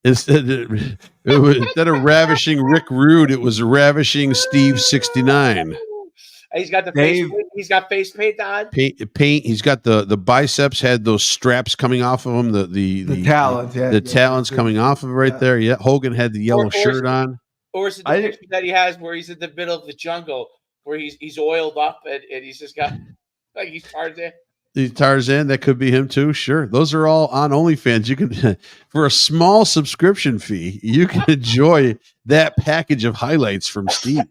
Instead of ravishing Rick Rude, it was ravishing Steve 69. He's got he's got face paint on. Paint. He's got the biceps had those straps coming off of him. The talons. Yeah, the talons coming off of right there. Yeah. Hogan had the yellow shirt on. Or is it the picture that he has where he's in the middle of the jungle, where he's oiled up and he's just got like he's Tarzan. Tarzan, that could be him too. Sure, those are all on OnlyFans. You can, for a small subscription fee, you can enjoy that package of highlights from Steve.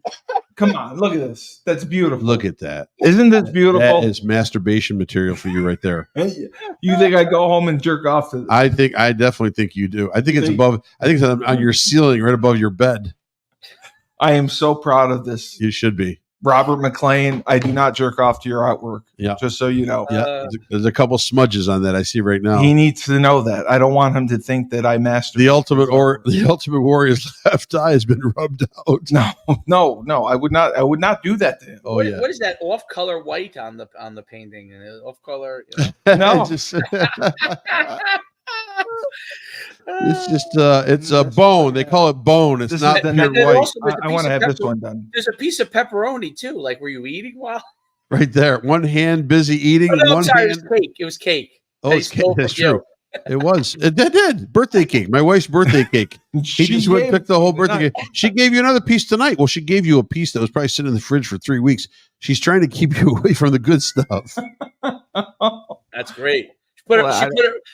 Come on, look at this. That's beautiful. Look at that. Isn't this beautiful? That is masturbation material for you right there. You think I go home and jerk off to this? I definitely think you do. I think it's above. I think it's on your ceiling, right above your bed. I am so proud of this. You should be. Robert McLean, I do not jerk off to your artwork. Yeah. Just so you know. Yeah. There's a couple smudges on that I see right now. He needs to know that. I don't want him to think that I mastered the Ultimate Warrior's left eye has been rubbed out. No. I would not do that to him. Oh, yeah. What is that off-color white on the painting? Off-color. No. It's just it's a bone. They call it bone. It's not pure white. Also, I want to have this one done. There's a piece of pepperoni too. Like, were you eating while? Right there. One hand busy eating. No, sorry, it was cake. It was cake. Oh, it's cake. That's true. It was. It did. Birthday cake. My wife's birthday cake. He just went and picked the whole birthday cake. She gave you another piece tonight. Well, she gave you a piece that was probably sitting in the fridge for 3 weeks. She's trying to keep you away from the good stuff. That's great.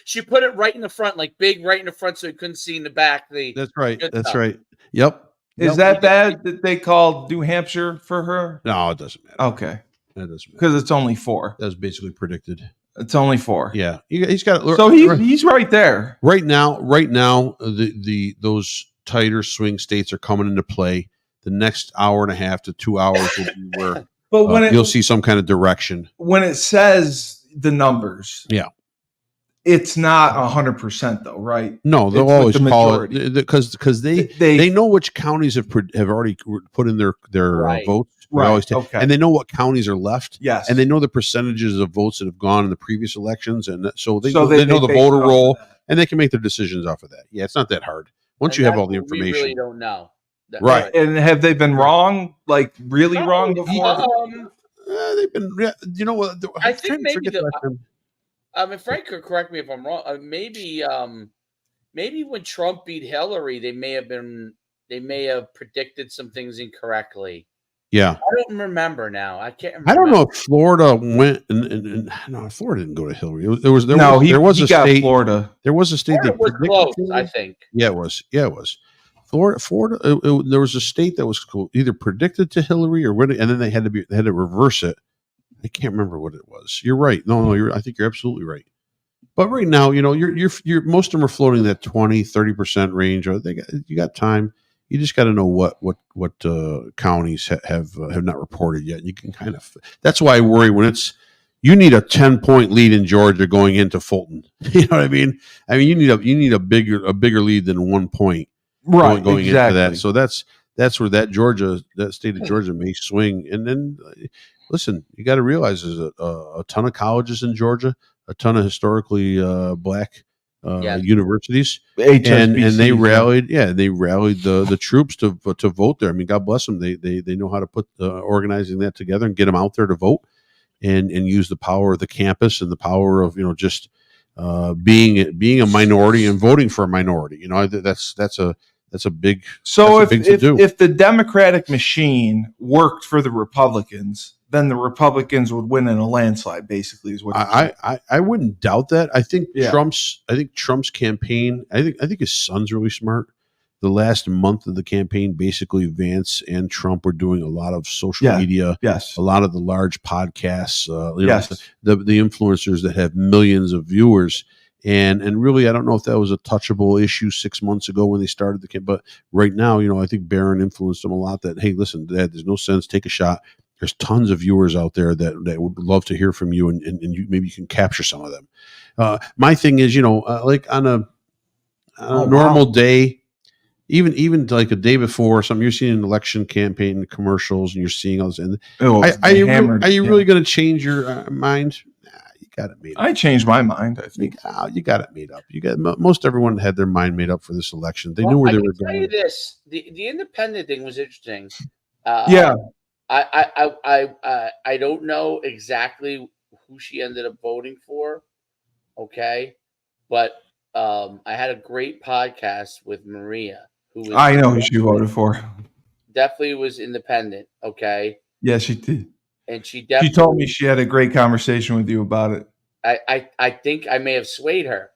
She put it right in the front, like big, right in the front, so you couldn't see in the back. That's right. That's right. Yep. Is that bad that they called New Hampshire for her? No, it doesn't matter. Okay. That doesn't matter. because it's only 4. That was basically predicted. It's only 4. Yeah, he's got. So he's right there. Right now, those tighter swing states are coming into play. The next hour and a half to 2 hours will be where But when you'll see some kind of direction. When it says the numbers, Yeah, it's not 100% though, right? no, they'll It's always with the call majority. it because they know which counties have already put in their Right. votes. They Right, always okay. and they know what counties are left. Yes. And they know the percentages of votes that have gone in the previous elections, and so they know the base it voter off of roll, that. and they can make their decisions off of that. Yeah, it's not that hard once And you have that's all the what we information. really don't know. Right. And have they been wrong? Like really No, wrong before? They've been, you know what? I think maybe Frank could correct me if I'm wrong. Maybe when Trump beat Hillary, they may have predicted some things incorrectly. Yeah, I don't remember now. I can't remember. I don't know if Florida went and no, Florida didn't go to Hillary. There was he a got state. Florida. There was a state Florida that was predicted close, Hillary. I think. Yeah, it was. Florida. There was a state that was either predicted to Hillary or and then they had to reverse it. I can't remember what it was. You're right. No, I think you're absolutely right. But right now, you know, you're most of them are floating that 20-30% range. Or you got time. You just got to know what counties have not reported yet. You can kind of. That's why I worry when you need a 10-point lead in Georgia going into Fulton. You know what I mean? I mean you need a bigger lead than 1 point. Right. Going exactly. into that. So that's where that state of Georgia may swing. And then listen, you got to realize there's a ton of colleges in Georgia, a ton of historically black universities, and they rallied. Yeah, they rallied the troops to vote there. I mean, God bless them. They know how to put organizing that together and get them out there to vote, and use the power of the campus and the power of just being a minority and voting for a minority. You know, that's a big. So if the Democratic machine worked for the Republicans, then the Republicans would win in a landslide. Basically, is what I wouldn't doubt that. I think Yeah. Trump's campaign. I think his son's really smart. The last month of the campaign, basically, Vance and Trump were doing a lot of social media. Yes. A lot of the large podcasts. Yes. The influencers that have millions of viewers. And really, I don't know if that was a touchable issue 6 months ago when they started the campaign. But right now, I think Barron influenced them a lot. That, hey, listen, Dad, there's no sense. Take a shot. There's tons of viewers out there that would love to hear from you, and maybe you can capture some of them. My thing is, like on a normal day, even like a day before or something, you're seeing an election campaign commercials, and you're seeing all this. And are you really going to change your mind? You got it made up. I changed my mind. I think you got it made up. You got most everyone had their mind made up for this election. They knew where they were going. I can tell you this: the independent thing was interesting. I don't know exactly who she ended up voting for. Okay, but I had a great podcast with Maria, I know who she voted for. Definitely was independent. Okay. Yeah, she did. And she told me she had a great conversation with you about it. I think I may have swayed her,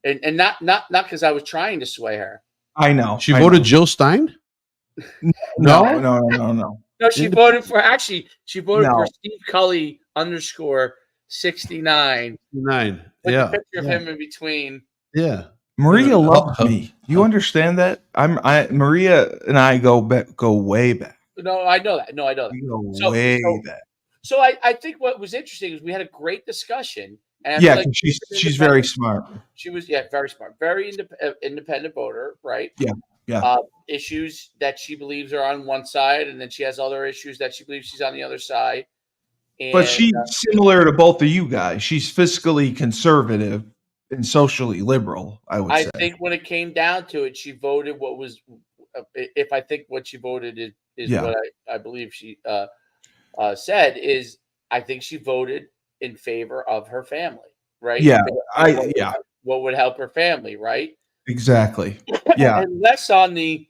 and not because I was trying to sway her. I know. She voted Jill Stein? No. No, she voted for Steve Cully _69. 9. With the picture of him in between. Yeah. Maria loves me. You understand that? Maria and I go way back. No, I know that. We go way back. So I think what was interesting is we had a great discussion. And she's very smart. She was very smart, very independent voter, right? Yeah. Issues that she believes are on one side, and then she has other issues that she believes she's on the other side. But she's similar to both of you guys. She's fiscally conservative and socially liberal, I would say. I think when it came down to it, she voted what was. If I think what she voted is what I believe she said is, I think she voted in favor of her family, right? Yeah, what would help her family, right? Exactly. Yeah, and less on the.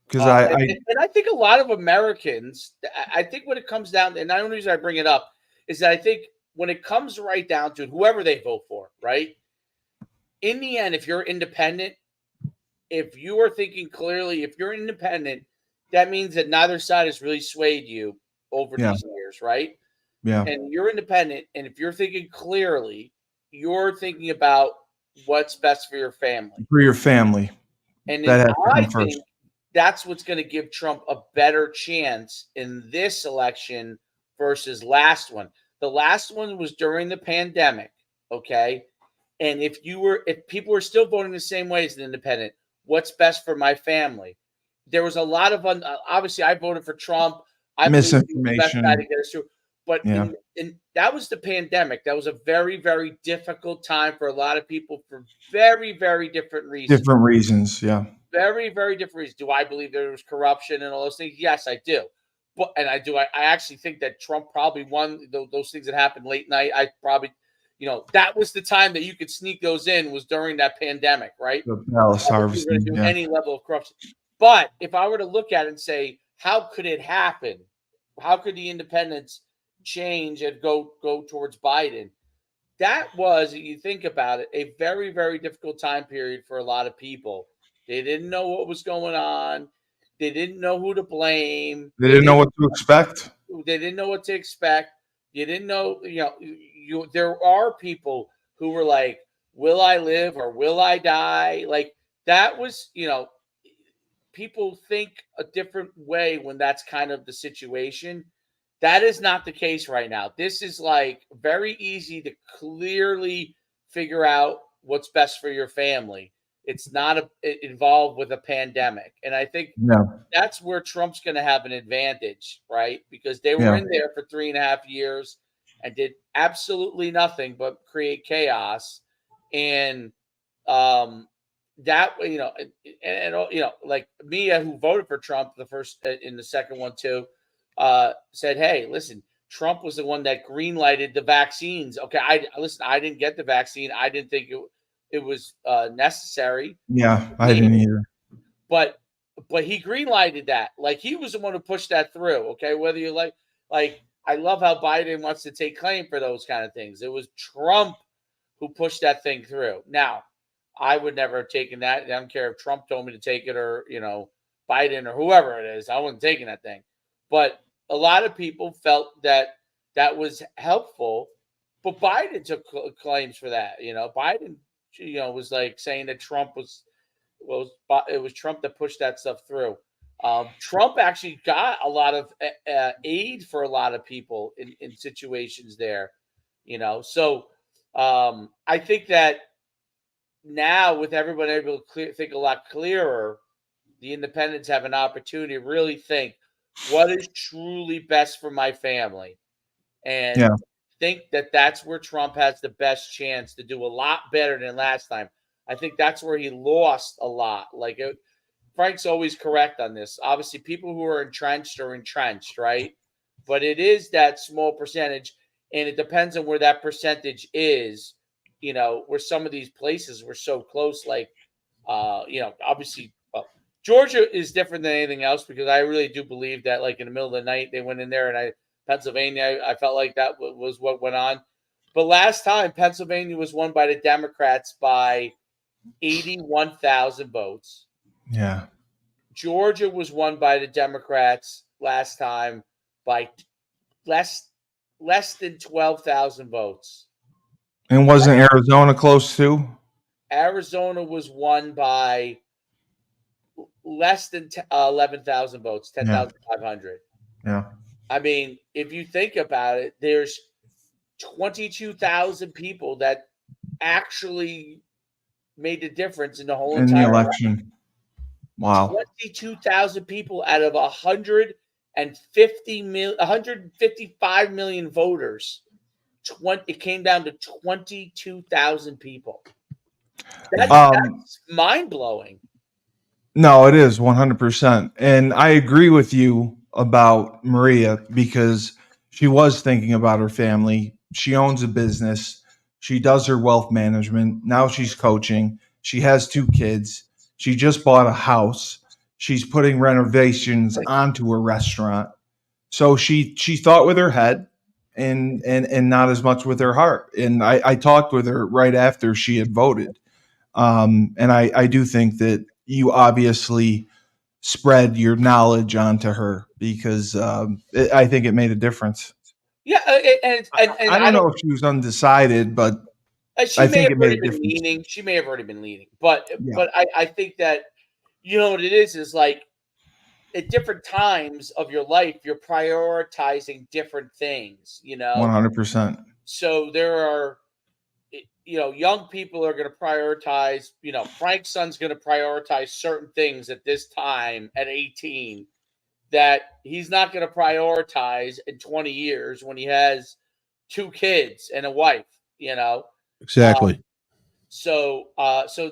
Because I think a lot of Americans, I think when it comes down, and the only reason I bring it up is that I think when it comes right down to it, whoever they vote for, right? In the end, if you're independent, if you are thinking clearly, if you're independent, that means that neither side has really swayed you over these years, right? Yeah. and you're independent, and if you're thinking clearly, you're thinking about what's best for your family. For your family. And That then has to I come first. think that's what's going to give Trump a better chance in this election versus last one. The last one was during the pandemic, okay? And if people were still voting the same way as an independent, what's best for my family? There was a lot of obviously I voted for Trump. I believe he was the best guy to Misinformation. get us through. But Yeah. in that was the pandemic. That was a very, very difficult time for a lot of people for very, very different reasons. Different reasons. Yeah. Very, very different reasons. Do I believe there was corruption and all those things? Yes, I do. But and I do. I actually think that Trump probably won those things that happened late night. I probably, that was the time that you could sneak those in was during that pandemic, right? The ballot You're going to harvesting. do Yeah. any level of corruption. But if I were to look at it and say, how could it happen? How could the independents change and go towards Biden? That was, if you think about it, a very, very difficult time period for a lot of people. They didn't know what was going on. They didn't know who to blame. They didn't know what to expect. They didn't know what to expect. You didn't know, there are people who were like, will I live or will I die? Like that was, people think a different way when that's kind of the situation. That is not the case right now. This is like very easy to clearly figure out what's best for your family. It's not involved with a pandemic. And I think that's where Trump's going to have an advantage, right? Because they were in there for 3.5 years and did absolutely nothing but create chaos. And that, like Mia, who voted for Trump in the second one too, said, hey, listen, Trump was the one that green lighted the vaccines. Okay, I didn't get the vaccine. I didn't think it was necessary. Yeah, I didn't either. But he green lighted that. Like he was the one who pushed that through. Okay, whether you like I love how Biden wants to take claim for those kind of things. It was Trump who pushed that thing through. Now, I would never have taken that. I don't care if Trump told me to take it or Biden or whoever it is. I wasn't taking that thing. But a lot of people felt that was helpful, but Biden took claims for that. Biden, was like saying that Trump it was Trump that pushed that stuff through. Trump actually got a lot of aid for a lot of people in situations there. So I think that now with everybody able to think a lot clearer, the independents have an opportunity to really think, what is truly best for my family? And think that that's where Trump has the best chance to do a lot better than last time. I think that's where he lost a lot. Frank's always correct on this. Obviously, people who are entrenched are entrenched, right? But it is that small percentage, and it depends on where that percentage is, where some of these places were so close, obviously, Georgia is different than anything else because I really do believe that, in the middle of the night, they went in there, and Pennsylvania, I felt like that was what went on. But last time, Pennsylvania was won by the Democrats by 81,000 votes. Yeah. Georgia was won by the Democrats last time by less than 12,000 votes. And wasn't Arizona close too? Arizona was won by less than 11,000 votes, 10,500. Yeah. I mean, if you think about it, there's 22,000 people that actually made the difference in the whole entire election. Wow. 22,000 people out of 155 million voters. It came down to 22,000 people. That's mind-blowing. No, it is 100%. And I agree with you about Maria because she was thinking about her family. She owns a business. She does her wealth management. Now she's coaching. She has 2 kids. She just bought a house. She's putting renovations onto her restaurant. So she thought with her head and not as much with her heart. And I talked with her right after she had voted. And I do think that you obviously spread your knowledge onto her because I think it made a difference. Yeah, and I don't know if she was undecided, but she I may think have it made already a been difference. leaning. She may have already been leaning, but Yeah. I think that you know what it is like at different times of your life, you're prioritizing different things. 100%. So there are young people are going to prioritize. Frank's son's going to prioritize certain things at this time at 18 that he's not going to prioritize in 20 years when he has two kids and a wife. Um, Exactly. so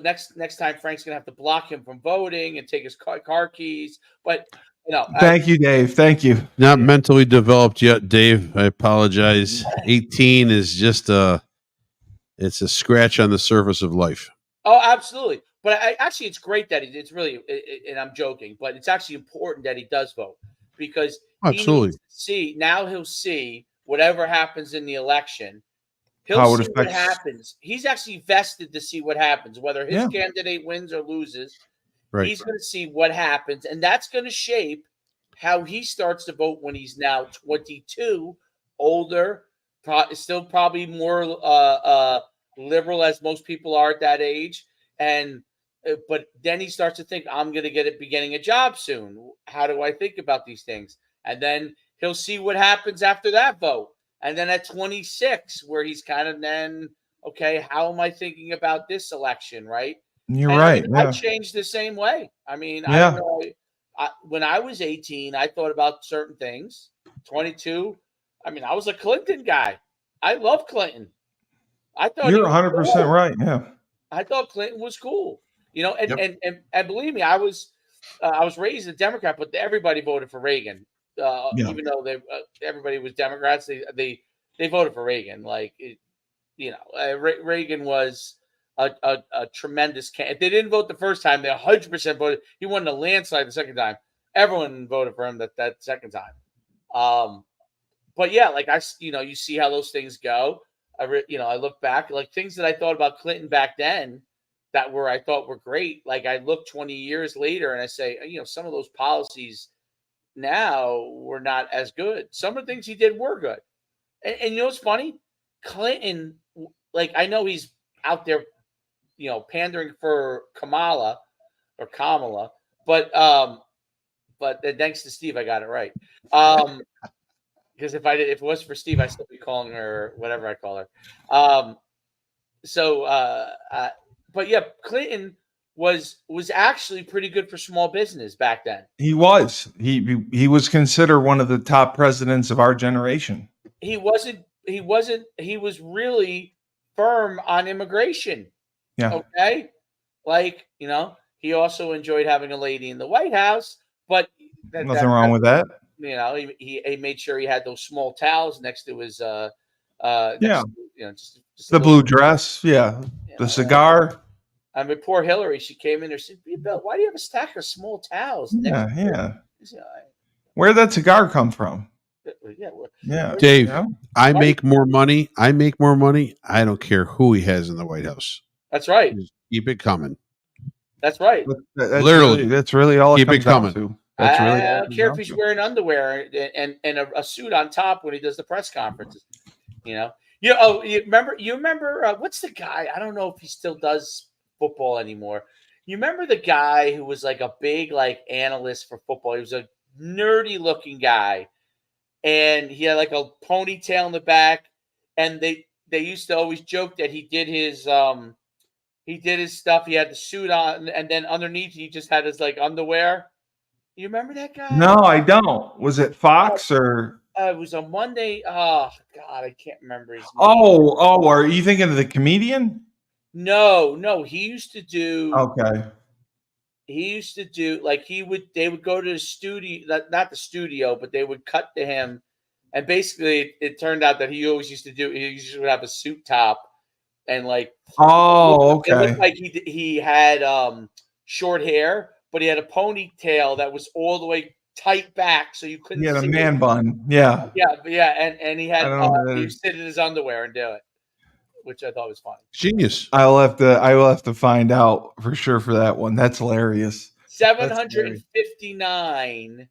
next time Frank's gonna have to block him from voting and take his car keys. But Thank you, Dave. Thank you. Not mentally developed yet, Dave. I apologize. 18 is just it's a scratch on the surface of life. oh, absolutely. But actually, it's great that it's really, and I'm joking, but it's actually important that he does vote because he Absolutely. needs to see now. He'll see whatever happens in the election. He'll How it see what affects. happens. He's actually vested to see what happens, whether his Yeah. candidate wins or loses. Right. He's going to see what happens, and that's going to shape how he starts to vote when he's now 22, older, still probably more liberal as most people are at that age. And but then he starts to think, I'm going to be getting a job soon. How do I think about these things? And then he'll see what happens after that vote. And then at 26, where he's kind of then, okay, how am I thinking about this election, right? You're And right. I Yeah. changed the same way. I mean, I Yeah. don't know. When I was 18, I thought about certain things. 22, I mean, I was a Clinton guy. I love Clinton. I thought You're he was 100% cool. right. Yeah. I thought Clinton was cool. And Yep. and believe me, I was raised a Democrat, but everybody voted for Reagan. Yeah. Even though everybody was Democrats, they voted for Reagan. Like Reagan was a tremendous candidate. If they didn't vote the first time, they 100% voted. He won a landslide the second time. Everyone voted for him that second time. But yeah, like you see how those things go. I look back like things that I thought about Clinton back then that I thought were great. Like I look 20 years later and I say, some of those policies now were not as good. Some of the things he did were good. And you know what's funny? Clinton, like I know he's out there, pandering for Kamala, but thanks to Steve, I got it right. Because if it was for Steve, I'd still be calling her whatever I call her. But yeah, Clinton was actually pretty good for small business back then. He was. He was considered one of the top presidents of our generation. He wasn't. He was really firm on immigration. Yeah. Okay, like he also enjoyed having a lady in the White House, but Nothing wrong with that. He made sure he had those small towels next to his Yeah. just The blue dress. Yeah. The cigar. I mean, poor Hillary. She came in there. She said, "Bill, why do you have a stack of small towels?" Yeah. Yeah. Where'd that cigar come from? Yeah. Dave, Yeah. I make more money. I don't care who he has in the White House. That's right. Just keep it coming. That's right. Literally. That's really all it Keep it comes down coming. to. That's really I don't care if he's wearing underwear and a suit on top when he does the press conferences. You remember what's the guy? I don't know if he still does football anymore. You remember the guy who was like a big like analyst for football? He was a nerdy looking guy, and he had like a ponytail in the back. And they used to always joke that he did his stuff. He had the suit on, and then underneath he just had his like underwear. You remember that guy? No, I don't. Was it Fox or? It was a Monday. Oh God, I can't remember his name. Oh, are you thinking of the comedian? No. He used to do. Okay. He used to do like they would go to the studio, not the studio, but they would cut to him, and basically it turned out that he usually would have a suit top, and like okay. It looked like he had short hair, but he had a ponytail that was all the way tight back, so you couldn't. He had a see man it. bun. Yeah. Yeah, and he had he would sit in his underwear and do it, which I thought was funny. Genius. I will have to find out for sure for that one. That's hilarious. 759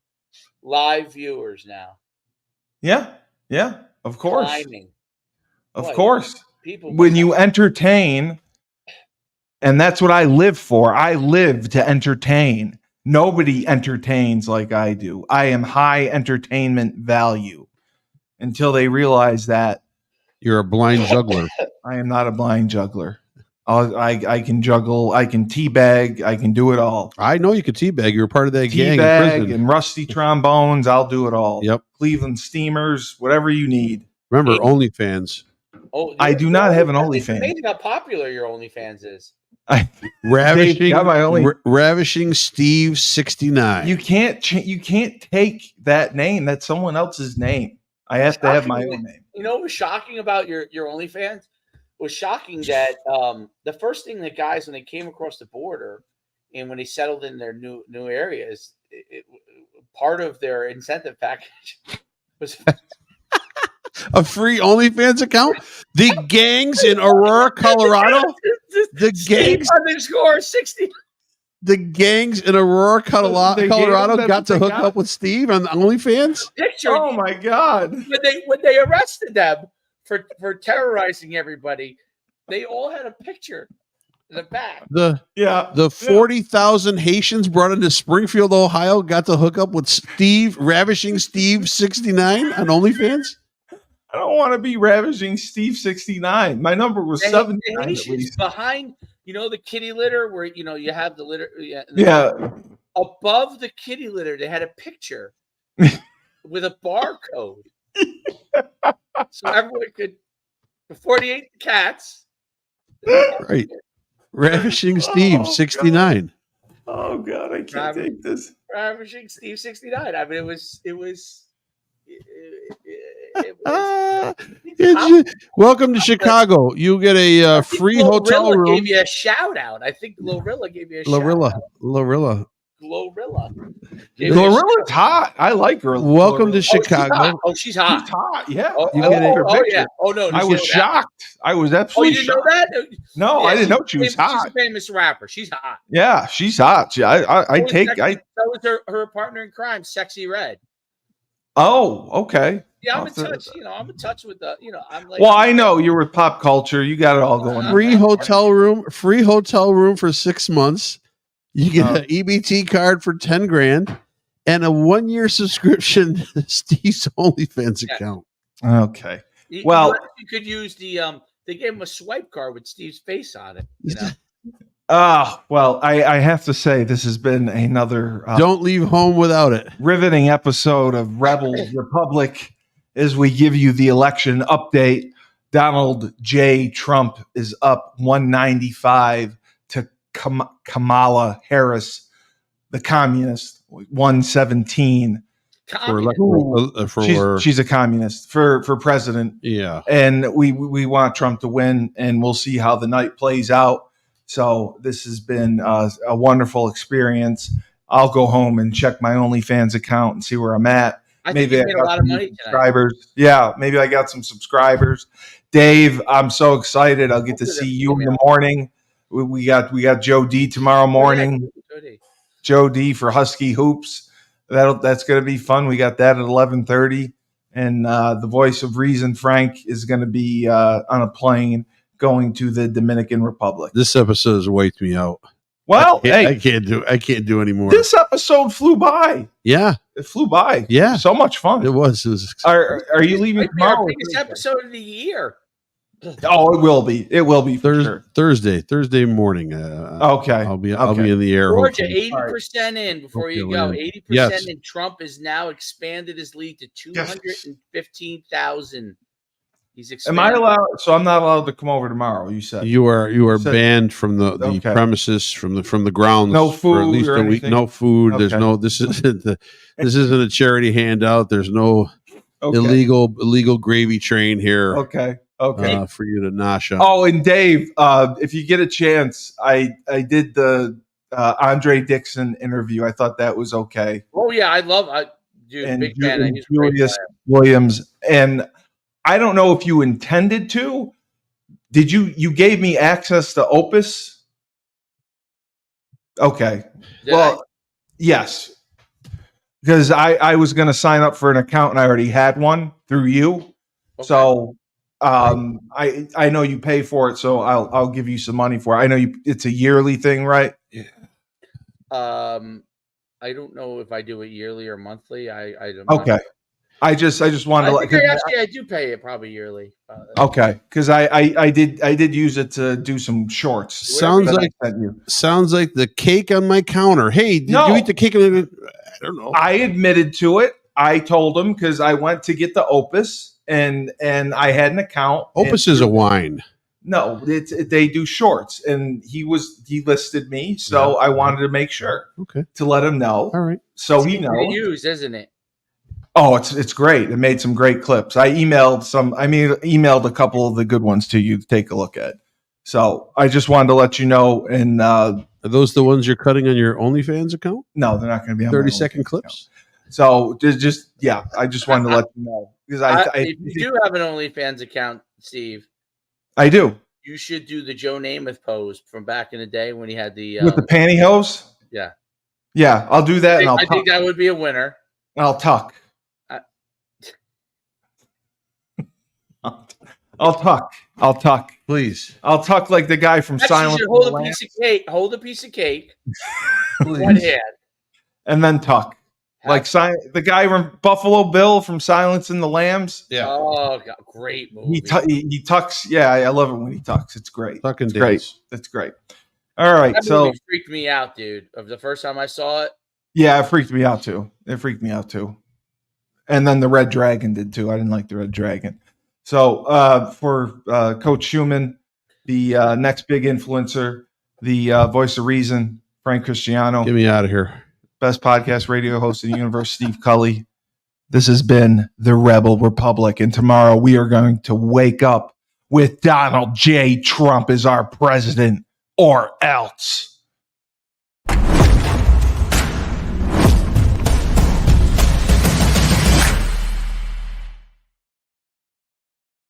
live viewers now. Yeah. Of course. Climbing. Of Boy, course. People When must you have- entertain, and that's what I live for. I live to entertain. Nobody entertains like I do. I am high entertainment value. Until they realize that You're a blind juggler. I am not a blind juggler. I can juggle. I can teabag. I can do it all. I know you could teabag. You were part of that gang in Teabag prison. and rusty trombones. I'll do it all. Yep. Cleveland Steamers, whatever you need. Remember, OnlyFans. Oh, I do not have an It's OnlyFans. amazing how popular your OnlyFans is. Ravishing, got my only- Ravishing Steve 69. You can't take that name. That's someone else's name. I have to have my own name. You know what was shocking about your OnlyFans? It was shocking that the first thing that guys, when they came across the border and when they settled in their new areas, part of their incentive package was A free OnlyFans account? The gangs in Aurora, Colorado? The gangs _60. The gangs in Aurora, They gave him Colorado that got to they hook got? up with Steve on OnlyFans? Picture Oh my God. when they arrested them for terrorizing everybody, they all had a picture in the back. The 40,000 Haitians brought into Springfield, Ohio got to hook up with Steve, Ravishing Steve 69 on OnlyFans? I don't want to be ravishing Steve 69. My number was The 79 at Haitians least. behind, the kitty litter where you have the litter. Yeah. Above the kitty litter, they had a picture with a barcode, so everyone could, before they ate the cats. Right. Ravishing Steve Oh, 69. Oh God, I can't take this. Ravishing Steve 69. I mean, it was. Welcome to Chicago. You get a free hotel room. Gave you a shout out. I think Glorilla gave you a shout out. Glorilla. Glorilla's hot. I like her. Welcome to Glorilla. Chicago. She's hot. She's hot. Yeah. You get it. Yeah. Oh no. I was shocked. I was Oh, absolutely you didn't shocked. know that? No, Yeah, I didn't know she was She's hot. a famous rapper. She's hot. Yeah, she's hot. I take. That was her partner in crime, Sexy Red. Oh, okay. Yeah, I'm in touch. I'm in touch with the. I'm like. Well, I know you're with pop culture. You got it all going on. Free hotel room for 6 months. You get an EBT card for 10 grand and a 1-year subscription to Steve's OnlyFans account. Okay. Well, you could use the. They gave him a swipe card with Steve's face on it. Well, I have to say this has been another Don't leave home without it. riveting episode of Rebel Republic as we give you the election update. Donald J. Trump is up 195 to Kamala Harris, the communist, 117. She's a communist for president. Yeah. And we want Trump to win, and we'll see how the night plays out. So this has been a wonderful experience. I'll go home and check my OnlyFans account and see where I'm at. Maybe I made a lot of money subscribers. Tonight. Yeah, maybe I got some subscribers. Dave, I'm so excited. I'll get to see you in the morning. We got Joe D tomorrow morning. Joe D for Husky Hoops. That's going to be fun. We got that at 11:30, and the voice of reason, Frank, is going to be on a plane going to the Dominican Republic. This episode has wiped me out. Well, I can't do anymore. This episode flew by. Yeah, it flew by. Yeah, so much fun. It was. Are you leaving tomorrow? Our biggest episode of the year. Oh, it will be. It will be Thursday morning. Okay, I'll be in the air. Georgia, 80% in before you go. 80% in. Trump has now expanded his lead to 215,000. He's expanded. Am I allowed? So I'm not allowed to come over tomorrow. You said you are banned from the premises, from the grounds. No food for at least a week. No food. Okay. There's no. This isn't a charity handout. There's no illegal gravy train here. Okay. For you to nosh up. Oh, and Dave, if you get a chance, I did the Andre Dixon interview. I thought that was okay. Oh yeah, big fan. Julius Williams, and I don't know if you intended to. Did you gave me access to Opus? Okay. Yes. Because I was going to sign up for an account and I already had one through you. Okay. So I know you pay for it, so I'll give you some money for it. I know it's a yearly thing, right? I don't know if I do it yearly or monthly. I'm Okay. not, I just wanted I to think I do pay it probably yearly. okay, because I did use it to do some shorts. Sounds that like I sent you. sounds like the cake on my counter. Hey, did No. you eat the cake? I don't know. I admitted to it. I told him because I went to get the Opus and I had an account. Opus is a wine. No, they do shorts, and he listed me, so Yeah. I wanted to make sure Okay. to let him know. All right. So It's he easy to knows. use, isn't it? Oh, it's great. It made some great clips. I emailed a couple of the good ones to you to take a look at. So I just wanted to let you know. And Are those the ones you're cutting on your OnlyFans account? no, they're not going to be on my 30-second OnlyFans clips. account. So I just wanted to let you know because If you do have an OnlyFans account, Steve, I do you should do the Joe Namath pose from back in the day when he had the with the pantyhose. yeah. Yeah, I'll do that, and I think that would be a winner. I'll tuck. I- I'll tuck. Please. I'll tuck like the guy from Actually, Silence you of should the Lambs. hold a piece of cake. Please. One hand. And then tuck. Like the guy from Buffalo Bill from Silence and the Lambs. Yeah. Oh, God, great movie. He tucks. Yeah, I love it when he tucks. It's great. Tuck and It's great. dance. That's great. All right. That So movie freaked me out, dude. Of the first time I saw it. yeah, it freaked me out too. And then the Red Dragon did too. I didn't like the Red Dragon. So for Coach Schuman, the next big influencer, the voice of reason, Frank Cristiano, Get me out of here. best podcast radio host in the universe, Steve Cully. This has been the Rebel Republic, and tomorrow we are going to wake up with Donald J. Trump as our president, or else.